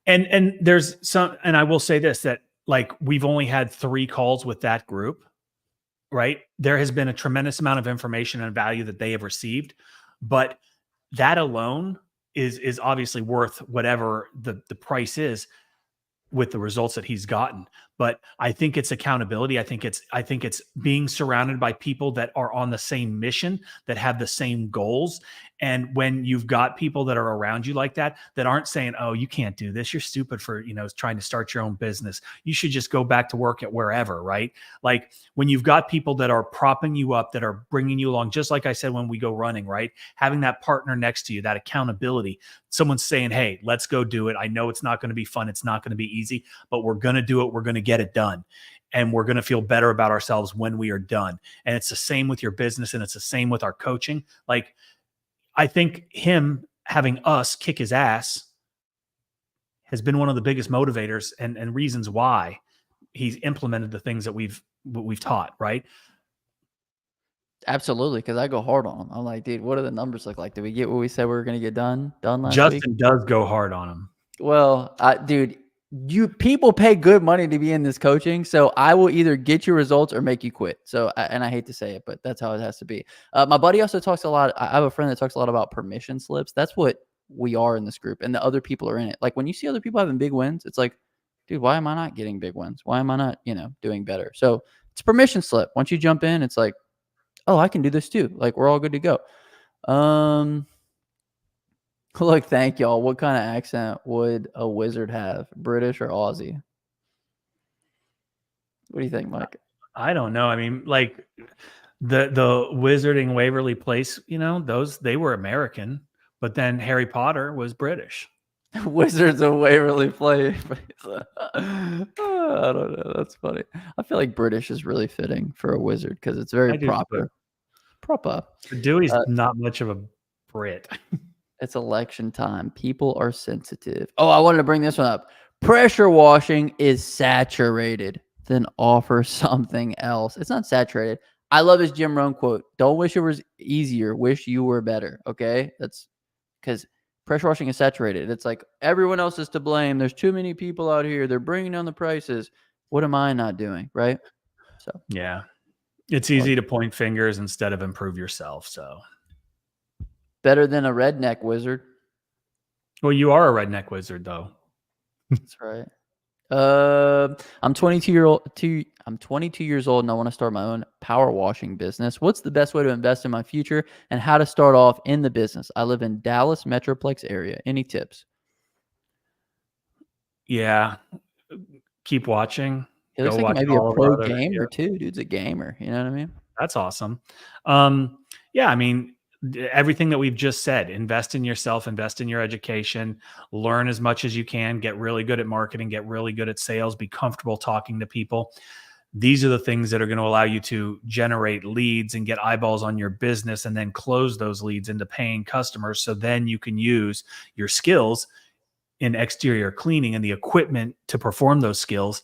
and there's some, and I will say this, that like we've only had 3 calls with that group, right? There has been a tremendous amount of information and value that they have received, but that alone is obviously worth whatever the price is with the results that he's gotten. But I think it's accountability. I think it's being surrounded by people that are on the same mission, that have the same goals. And when you've got people that are around you like that, that aren't saying, oh, you can't do this, you're stupid for, trying to start your own business, you should just go back to work at wherever, right? Like when you've got people that are propping you up, that are bringing you along, just like I said, when we go running, right? Having that partner next to you, that accountability, someone's saying, hey, let's go do it. I know it's not going to be fun. It's not going to be easy, but we're going to do it. We're going to get it done. And we're going to feel better about ourselves when we are done. And it's the same with your business. And it's the same with our coaching. Like, I think him having us kick his ass has been one of the biggest motivators and reasons why he's implemented the things that we've taught, right? absolutely, because I go hard on him. I'm like, dude, what do the numbers look like? Did we get what we said we were going to get done last week? Justin does go hard on him. Well, dude, people pay good money to be in this coaching, so I will either get you results or make you quit. So, and I hate to say it, but that's how it has to be. My buddy also talks a lot. I have a friend that talks a lot about permission slips. That's what we are in this group, and the other people are in it. Like when you see other people having big wins, it's like, dude, why am I not getting big wins? Why am I not, doing better? So it's permission slip. Once you jump in, it's like, oh, I can do this too. Like we're all good to go. Look, thank y'all. What kind of accent would a wizard have? British or Aussie? What do you think, Mike? I don't know. I mean, like the Wizarding Waverly Place, they were American, but then Harry Potter was British. Wizards of Waverly Place. I don't know. That's funny. I feel like British is really fitting for a wizard because it's very proper. Proper. Dewey's not much of a Brit. It's election time. People are sensitive. Oh, I wanted to bring this one up. Pressure washing is saturated. Then offer something else. It's not saturated. I love his Jim Rohn quote. Don't wish it was easier. Wish you were better. Okay? That's because pressure washing is saturated. It's like everyone else is to blame. There's too many people out here. They're bringing down the prices. What am I not doing? Right. So Yeah. It's easy to point fingers instead of improve yourself. So, better than a redneck wizard. well, you are a redneck wizard, though. That's right. I'm 22 years old, and I want to start my own power washing business. What's the best way to invest in my future, and how to start off in the business? I live in Dallas Metroplex area. Any tips? Yeah. Keep watching. He looks Go like he watch might be a all of our pro other gamer videos. too. Dude's a gamer. You know what I mean? That's awesome. Yeah, I mean, everything that we've just said, invest in yourself, invest in your education, learn as much as you can, get really good at marketing, get really good at sales, be comfortable talking to people. These are the things that are going to allow you to generate leads and get eyeballs on your business and then close those leads into paying customers. So then you can use your skills in exterior cleaning and the equipment to perform those skills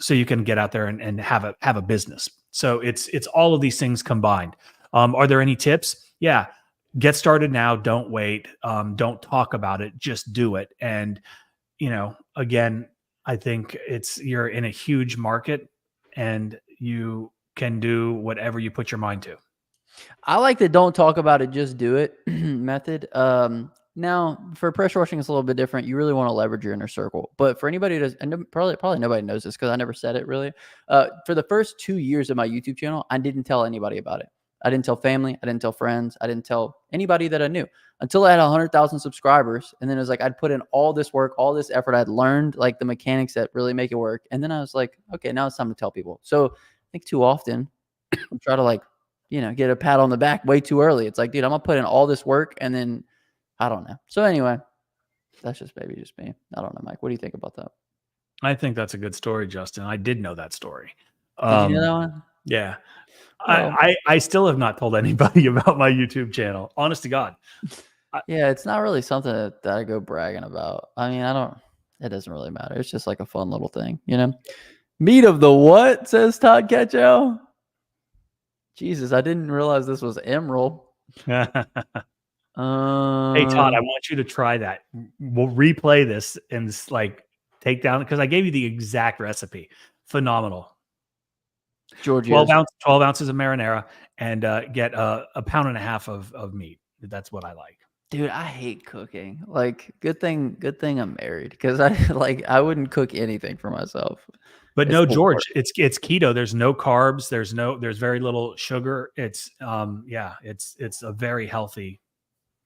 so you can get out there and have a business. So it's all of these things combined. Are there any tips? Yeah. Get started now. Don't wait. Don't talk about it. Just do it. And, again, I think you're in a huge market and you can do whatever you put your mind to. I like the don't talk about it, just do it method. Now for pressure washing, it's a little bit different. You really want to leverage your inner circle. But for anybody who does, and probably nobody knows this because I never said it really. For the first 2 years of my YouTube channel, I didn't tell anybody about it. I didn't tell family. I didn't tell friends. I didn't tell anybody that I knew until I had 100,000 subscribers. And then it was like, I'd put in all this work, all this effort. I'd learned like the mechanics that really make it work. And then I was like, okay, now it's time to tell people. So I think too often I try to like, get a pat on the back way too early. It's like, dude, I'm gonna put in all this work and then I don't know. So anyway, that's just maybe just me. I don't know, Mike. What do you think about that? I think that's a good story, Justin. I did know that story. Did you know that one? Yeah. Well, I still have not told anybody about my YouTube channel. Honest to God. yeah, it's not really something that I go bragging about. I mean, it doesn't really matter. It's just like a fun little thing, Meat of the what? Says Todd Ketchow. Jesus, I didn't realize this was Emerald. Hey, Todd, I want you to try that. We'll replay this and take down, because I gave you the exact recipe. Phenomenal. Georgia's 12 ounces of marinara and get a pound and a half of meat. That's what I like. Dude, I hate cooking. Like, good thing I'm married because I wouldn't cook anything for myself. But It's no, the George, worst. it's keto. There's no carbs. There's very little sugar. It's it's a very healthy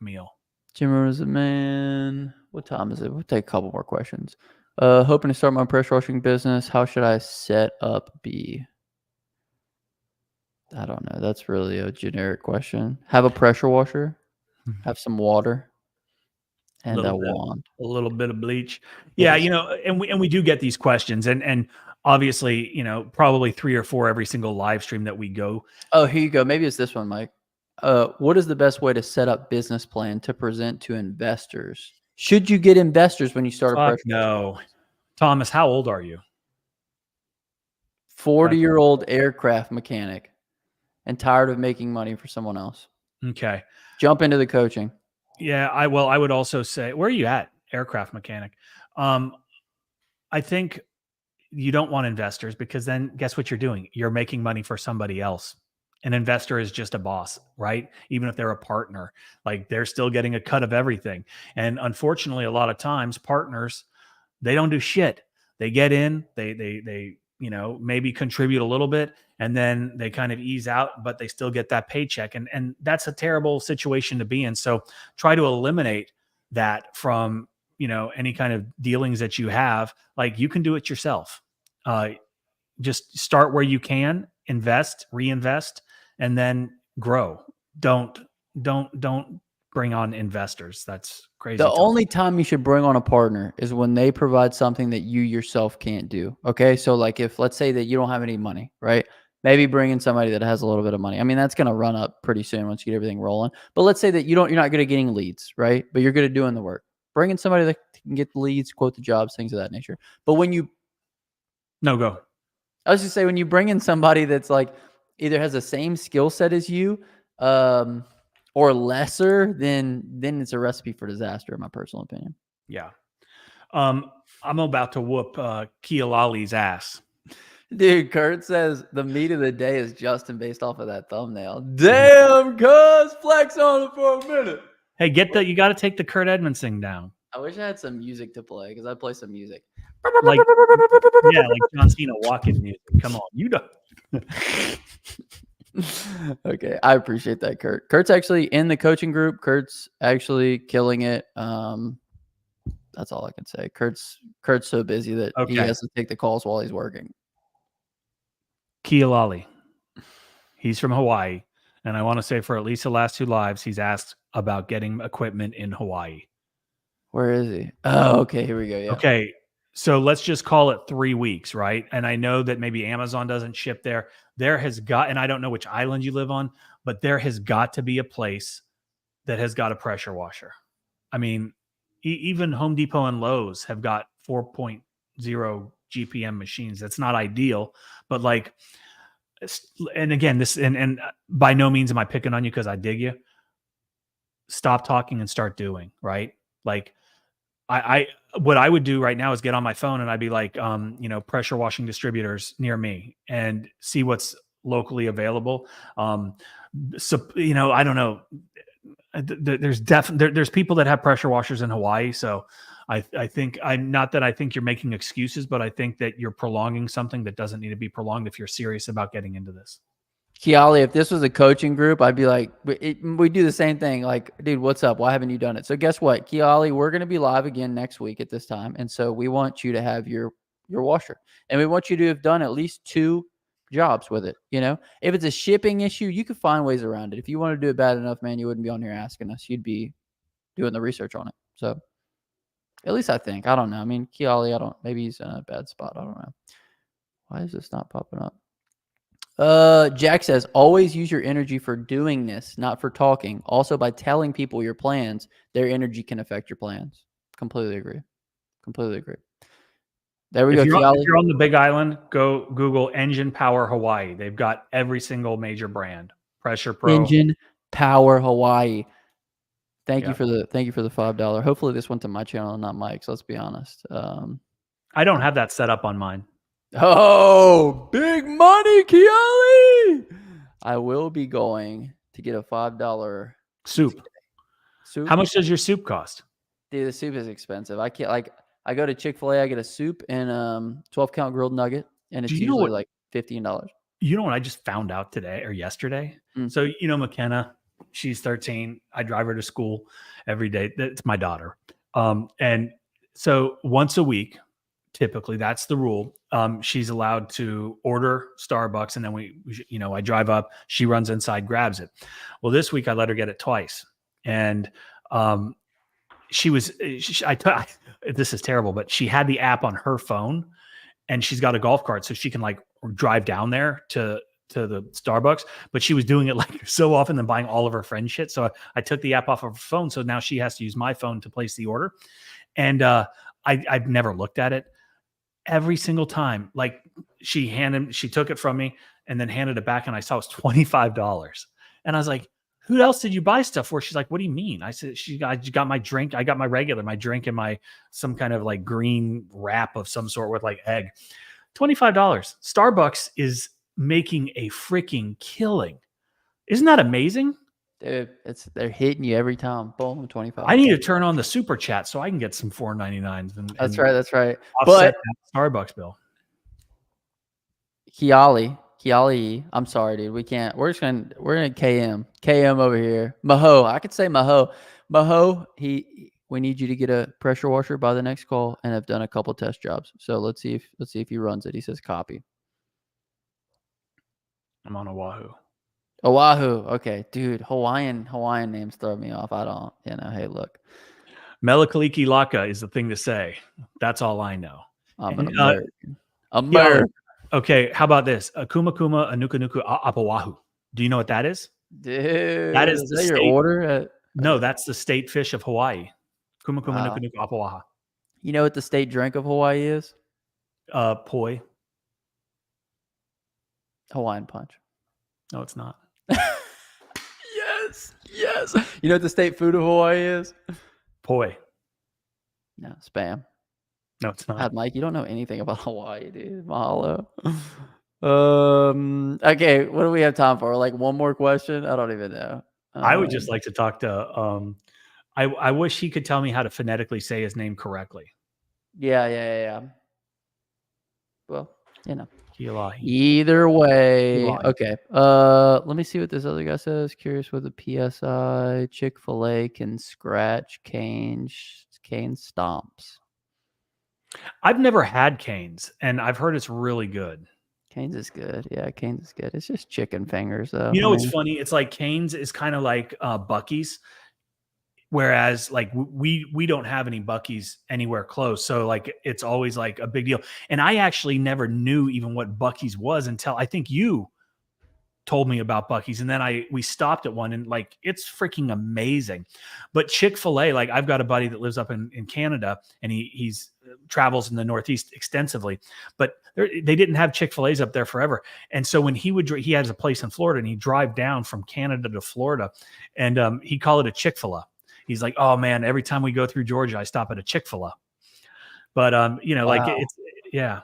meal. Jim Rose, man. What time is it? We'll take a couple more questions. Hoping to start my pressure washing business. How should I set up B? I don't know. That's really a generic question. Have a pressure washer. Have some water. And a wand. A little bit of bleach. Yeah, and we do get these questions, and obviously, probably 3 or 4 every single live stream that we go. Oh, here you go. Maybe it's this one, Mike. What is the best way to set up business plan to present to investors? Should you get investors when you start a pressure? No. Thomas, how old are you? 40-year-old aircraft mechanic and tired of making money for someone else. Okay. Jump into the coaching. Yeah, I would also say, where are you at? Aircraft mechanic. I think you don't want investors, because then guess what you're doing? You're making money for somebody else. An investor is just a boss, right? Even if they're a partner, like they're still getting a cut of everything. And unfortunately, a lot of times partners, they don't do shit. They get in, they maybe contribute a little bit, and then they kind of ease out, but they still get that paycheck. And that's a terrible situation to be in. So try to eliminate that from, any kind of dealings that you have. Like, you can do it yourself. Just start where you can, invest, reinvest, and then grow. Don't bring on investors. That's crazy. The only time you should bring on a partner is when they provide something that you yourself can't do. Okay. So like, if let's say that you don't have any money, right? Maybe bring in somebody that has a little bit of money. I mean, that's going to run up pretty soon once you get everything rolling. But let's say that you're not good at getting leads, right? But you're good at doing the work. Bring in somebody that can get the leads, quote the jobs, things of that nature. But when you go. I was just say, when you bring in somebody that's like either has the same skill set as you, or lesser, then it's a recipe for disaster, in my personal opinion. Yeah. I'm about to whoop Kealali's ass. Dude, Kurt says the meat of the day is Justin based off of that thumbnail. Damn, cuz flex on it for a minute. Hey, you got to take the Kurt Edmonds thing down. I wish I had some music to play because I play some music. Like, yeah, like John Cena walking music. Come on, you don't. Okay, I appreciate that, Kurt. Kurt's actually in the coaching group. Kurt's actually killing it. That's all I can say. Kurt's so busy that he has to take the calls while he's working. Kealali. He's from Hawaii. And I want to say for at least the last 2 lives, he's asked about getting equipment in Hawaii. Where is he? Oh, okay. Here we go. Yeah. Okay. So let's just call it 3 weeks, right? And I know that maybe Amazon doesn't ship there. There has got, and I don't know which island you live on, but there has got to be a place that has got a pressure washer. I mean, even Home Depot and Lowe's have got 4.0 GPM machines. That's not ideal, but like, and again, this, and by no means am I picking on you because I dig you. Stop talking and start doing, right? Like, I what I would do right now is get on my phone and I'd be like, pressure washing distributors near me and see what's locally available. So, I don't know. There's people that have pressure washers in Hawaii. So I think not that I think you're making excuses, but I think that you're prolonging something that doesn't need to be prolonged if you're serious about getting into this. Keali, if this was a coaching group, I'd be like, we do the same thing. Like, dude, what's up? Why haven't you done it? So guess what, Keali, we're going to be live again next week at this time. And so we want you to have your washer, and we want you to have done at least 2 jobs with it. If it's a shipping issue, you could find ways around it. If you want to do it bad enough, man, you wouldn't be on here asking us. You'd be doing the research on it. So at least I think. I don't know. I mean, Keali, maybe he's in a bad spot. I don't know. Why is this not popping up? Jack says, always use your energy for doing this, not for talking. Also, by telling people your plans, their energy can affect your plans. Completely agree. There we go. If you're on the Big Island, go Google Engine Power Hawaii. They've got every single major brand. Pressure Pro. Engine Power Hawaii. Thank you for the $5. Hopefully this went to my channel and not Mike's. Let's be honest. I don't have that set up on mine. Oh, big money, Keali! I will be going to get a $5 soup. How much does your soup cost? Dude, the soup is expensive. I can't I go to Chick-fil-A, I get a soup and 12-count grilled nugget, and it's usually like $15. You know what I just found out today or yesterday? So, McKenna, she's 13. I drive her to school every day. That's my daughter. And so once a week, typically that's the rule. She's allowed to order Starbucks, and then I drive up, she runs inside, grabs it. Well, this week I let her get it twice. And this is terrible, but she had the app on her phone and she's got a golf cart so she can like drive down there to the Starbucks, but she was doing it like so often than buying all of her friend shit. So I took the app off of her phone. So now she has to use my phone to place the order. And I've never looked at it. Every single time, like she took it from me and then handed it back, and I saw it was $25. And I was like, who else did you buy stuff for? She's like, what do you mean? I said, I got my drink. I got my drink and some kind of like green wrap of some sort with like egg. $25. Starbucks is making a freaking killing. Isn't that amazing? Dude, they're hitting you every time. Boom, 25. I need to turn on the super chat so I can get some $4.99s. That's right. Offset that Starbucks bill. Keali, I'm sorry, dude. We can't. We're gonna KM over here. Maho, I could say Maho. We need you to get a pressure washer by the next call, and have done a couple test jobs. So let's see if he runs it. He says copy. I'm on Oahu. Okay, dude. Hawaiian names throw me off. I don't. Hey, look. Melikaliki Laka is the thing to say. That's all I know. I'm an American. Okay, how about this? Akuma Kuma Anuka Apawahu. Do you know what that is? Dude, that is that your order? No, that's the state fish of Hawaii. Kuma Anuka Apawaha. You know what the state drink of Hawaii is? Poi. Hawaiian punch. No, it's not. Yes. Yes. You know what the state food of Hawaii is? Poi. No, spam. No, it's not. God, Mike, you don't know anything about Hawaii, dude. Mahalo. Okay, what do we have time for? Like one more question? I don't even know. I would just like to talk to. I wish he could tell me how to phonetically say his name correctly. Yeah. Well, you know. Kilahi. Either way. Kilahi. Okay. Let me see what this other guy says. Curious what the PSI Chick-fil-A can scratch cane stomps. I've never had Canes, and I've heard it's really good. Canes is good. Yeah, Canes is good. It's just chicken fingers, though. You I know, it's mean, funny. It's like Canes is kind of like Bucky's, whereas like we don't have any Bucky's anywhere close. So like it's always like a big deal. And I actually never knew even what Bucky's was until I think you told me about Bucky's, and then we stopped at one, and like it's freaking amazing. But Chick-fil-A, like I've got a buddy that lives up in Canada, and he's travels in the Northeast extensively, but they didn't have Chick-fil-A's up there forever. And so when he has a place in Florida, and he'd drive down from Canada to Florida, and he called it a Chick-fil-A. He's like, oh man, every time we go through Georgia, I stop at a Chick-fil-A. But you know, like wow. it's yeah.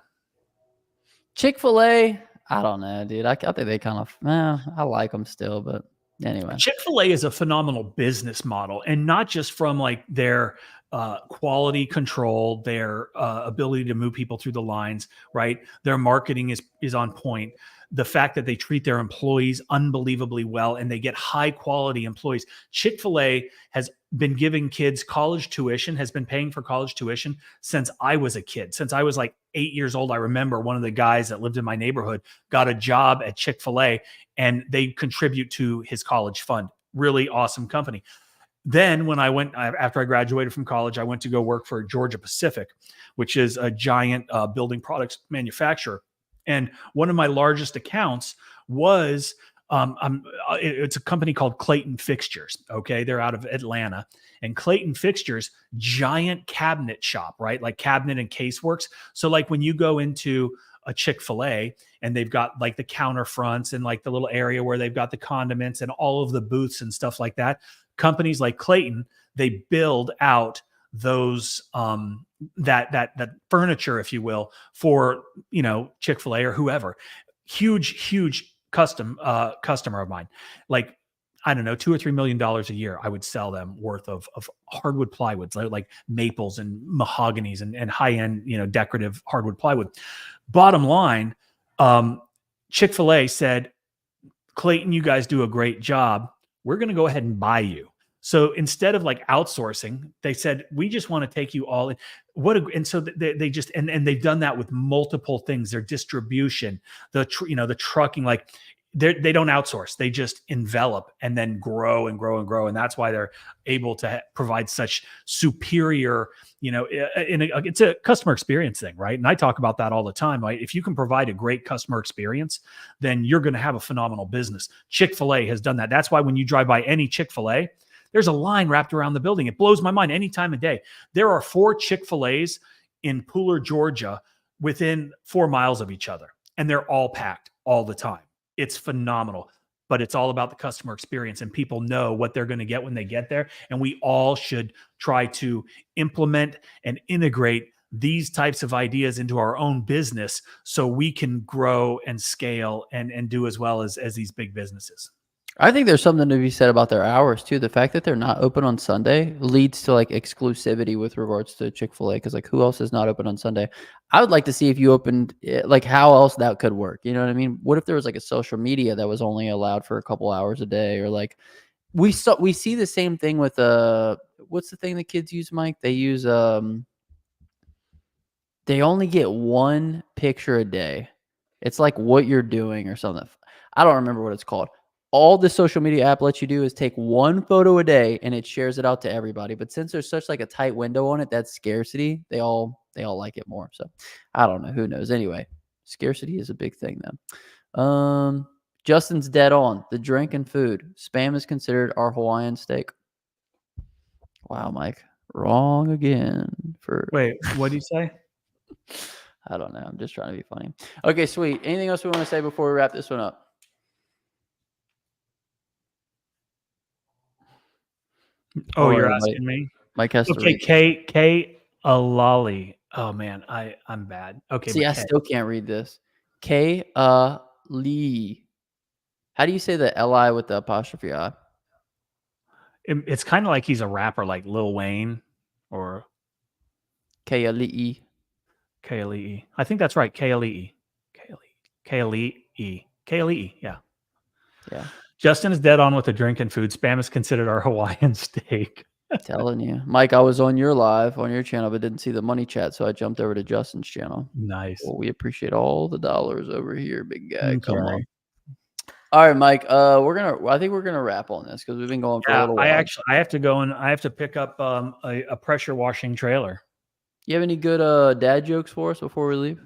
Chick-fil-A, I don't know, dude. I think they kind of, I like them still, but anyway. Chick-fil-A is a phenomenal business model, and not just from like their quality control, their ability to move people through the lines, right? Their marketing is on point. The fact that they treat their employees unbelievably well and they get high quality employees. Chick-fil-A has been giving kids college tuition, has been paying for college tuition since I was a kid. Since I was like 8 years old, I remember one of the guys that lived in my neighborhood got a job at Chick-fil-A, and they contribute to his college fund. Really awesome company. Then when after I graduated from college, I went to go work for Georgia Pacific, which is a giant building products manufacturer. And one of my largest accounts was it's a company called Clayton Fixtures. Okay, they're out of Atlanta, and Clayton Fixtures, giant cabinet shop, right? Like cabinet and caseworks. So like when you go into a Chick-fil-A and they've got like the counter fronts and like the little area where they've got the condiments and all of the booths and stuff like that. Companies like Clayton, they build out those that furniture, if you will, for Chick-fil-A or whoever. Huge customer of mine. Like I don't know, $2 or $3 million a year, I would sell them worth of hardwood plywoods, like maples and mahoganies and high end, decorative hardwood plywood. Bottom line, Chick-fil-A said, Clayton, you guys do a great job. We're going to go ahead and buy you. So instead of like outsourcing, they said, we just want to take you all in. And so they just, and they've done that with multiple things, their distribution, the trucking, like they don't outsource. They just envelop and then grow and grow and grow. And that's why they're able to provide such superior, it's a customer experience thing, right? And I talk about that all the time, right? If you can provide a great customer experience, then you're going to have a phenomenal business. Chick-fil-A has done that. That's why when you drive by any Chick-fil-A, there's a line wrapped around the building. It blows my mind any time of day. There are 4 Chick-fil-A's in Pooler, Georgia, within 4 miles of each other, and they're all packed all the time. It's phenomenal, but it's all about the customer experience, and people know what they're going to get when they get there. And we all should try to implement and integrate these types of ideas into our own business so we can grow and scale and do as well as these big businesses. I think there's something to be said about their hours too. The fact that they're not open on Sunday leads to like exclusivity with regards to Chick-fil-A, because like who else is not open on Sunday? I would like to see if you opened like how else that could work. You know what I mean? What if there was like a social media that was only allowed for a couple hours a day, or like we see the same thing with what's the thing the kids use, Mike? They use they only get one picture a day. It's like what you're doing or something. I don't remember what it's called. All the social media app lets you do is take one photo a day and it shares it out to everybody. But since there's such like a tight window on it, that scarcity, they all like it more. So I don't know. Who knows? Anyway, scarcity is a big thing then. Justin's dead on. The drink and food. Spam is considered our Hawaiian steak. Wow, Mike. Wrong again. Wait, what do you say? I don't know. I'm just trying to be funny. Okay, sweet. Anything else we want to say before we wrap this one up? Oh, Don't you're worry, asking me? Mike has to Okay, read this. K Alali. Oh man, I'm bad. Okay, See, but I K. still can't read this. K Lee. How do you say the Li with the apostrophe I? It's kind of like he's a rapper, like Lil Wayne or K Lee. KLEE. I think that's right. KLEE. KLEE. KLEE. Yeah. Yeah, Justin is dead on with the drink and food. Spam is considered our Hawaiian steak. telling you, Mike. I was on your live on your channel, but didn't see the money chat, so I jumped over to Justin's channel. Nice. Well, we appreciate all the dollars over here, big guy. Come on. Okay. All right, Mike. I think we're gonna wrap on this because we've been going for a Yeah, little while. I have to go and I have to pick up a pressure washing trailer. You have any good dad jokes for us before we leave?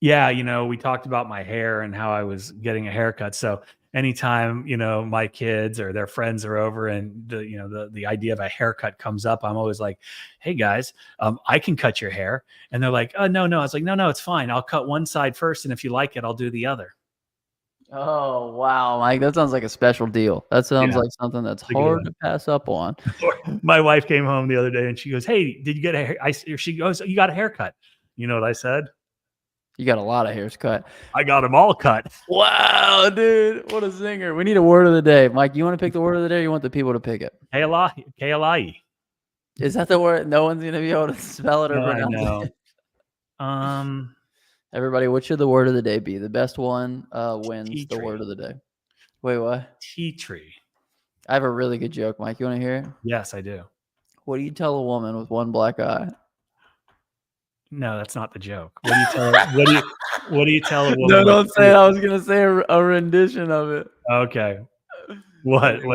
Yeah, we talked about my hair and how I was getting a haircut. So anytime, my kids or their friends are over and the idea of a haircut comes up, I'm always like, hey guys, I can cut your hair. And they're like, oh no. I was like, no, it's fine. I'll cut one side first. And if you like it, I'll do the other. Oh wow, Mike, that sounds like a special deal. That sounds Yeah, like something that's it's a good hard one. to pass up on. My wife came home the other day and she goes, hey, did you get a hair? She goes, you got a haircut. You know what I said? You got a lot of hairs cut. I got them all cut. Wow, dude, what a singer. We need a word of the day. Mike, you want to pick the word of the day or you want the people to pick it? KLI. Is that the word? No one's going to be able to spell it or No, I pronounce know. it. Everybody, what should the word of the day be? The best one wins Tea the tree. word of the day. Wait, what? Tea tree. I have a really good joke, Mike. You want to hear it? Yes, I do. What do you tell a woman with one black eye? No, that's not the joke. What do you tell? What do you tell a woman? No, with don't say it. I was going to say a rendition of it. Okay. What do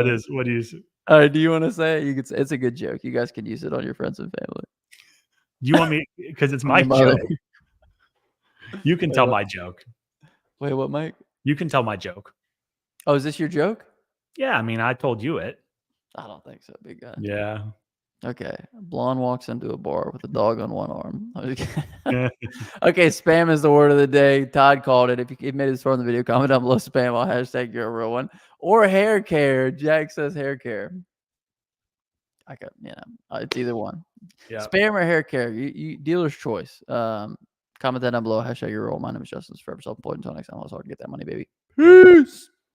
you? All right, do you want to say it? You could say it's a good joke. You guys can use it on your friends and family. Do you want me? Because it's On my your mother. joke. You can tell my joke. Wait, what, Mike? You can tell my joke. Oh, is this your joke? Yeah, I mean, I told you it. I don't think so, big guy. Yeah. Okay. Blonde walks into a bar with a dog on one arm. Okay, spam is the word of the day. Todd called it. If you made it far in the video, comment down below spam. I'll hashtag you're a real one. Or hair care. Jack says hair care. It's either one. Yeah. Spam or hair care. You dealer's choice. Comment that down below. Hashtag you're real. My name is Justin. Forever self-employed. Until next time, let's hard to get that money, baby. Peace.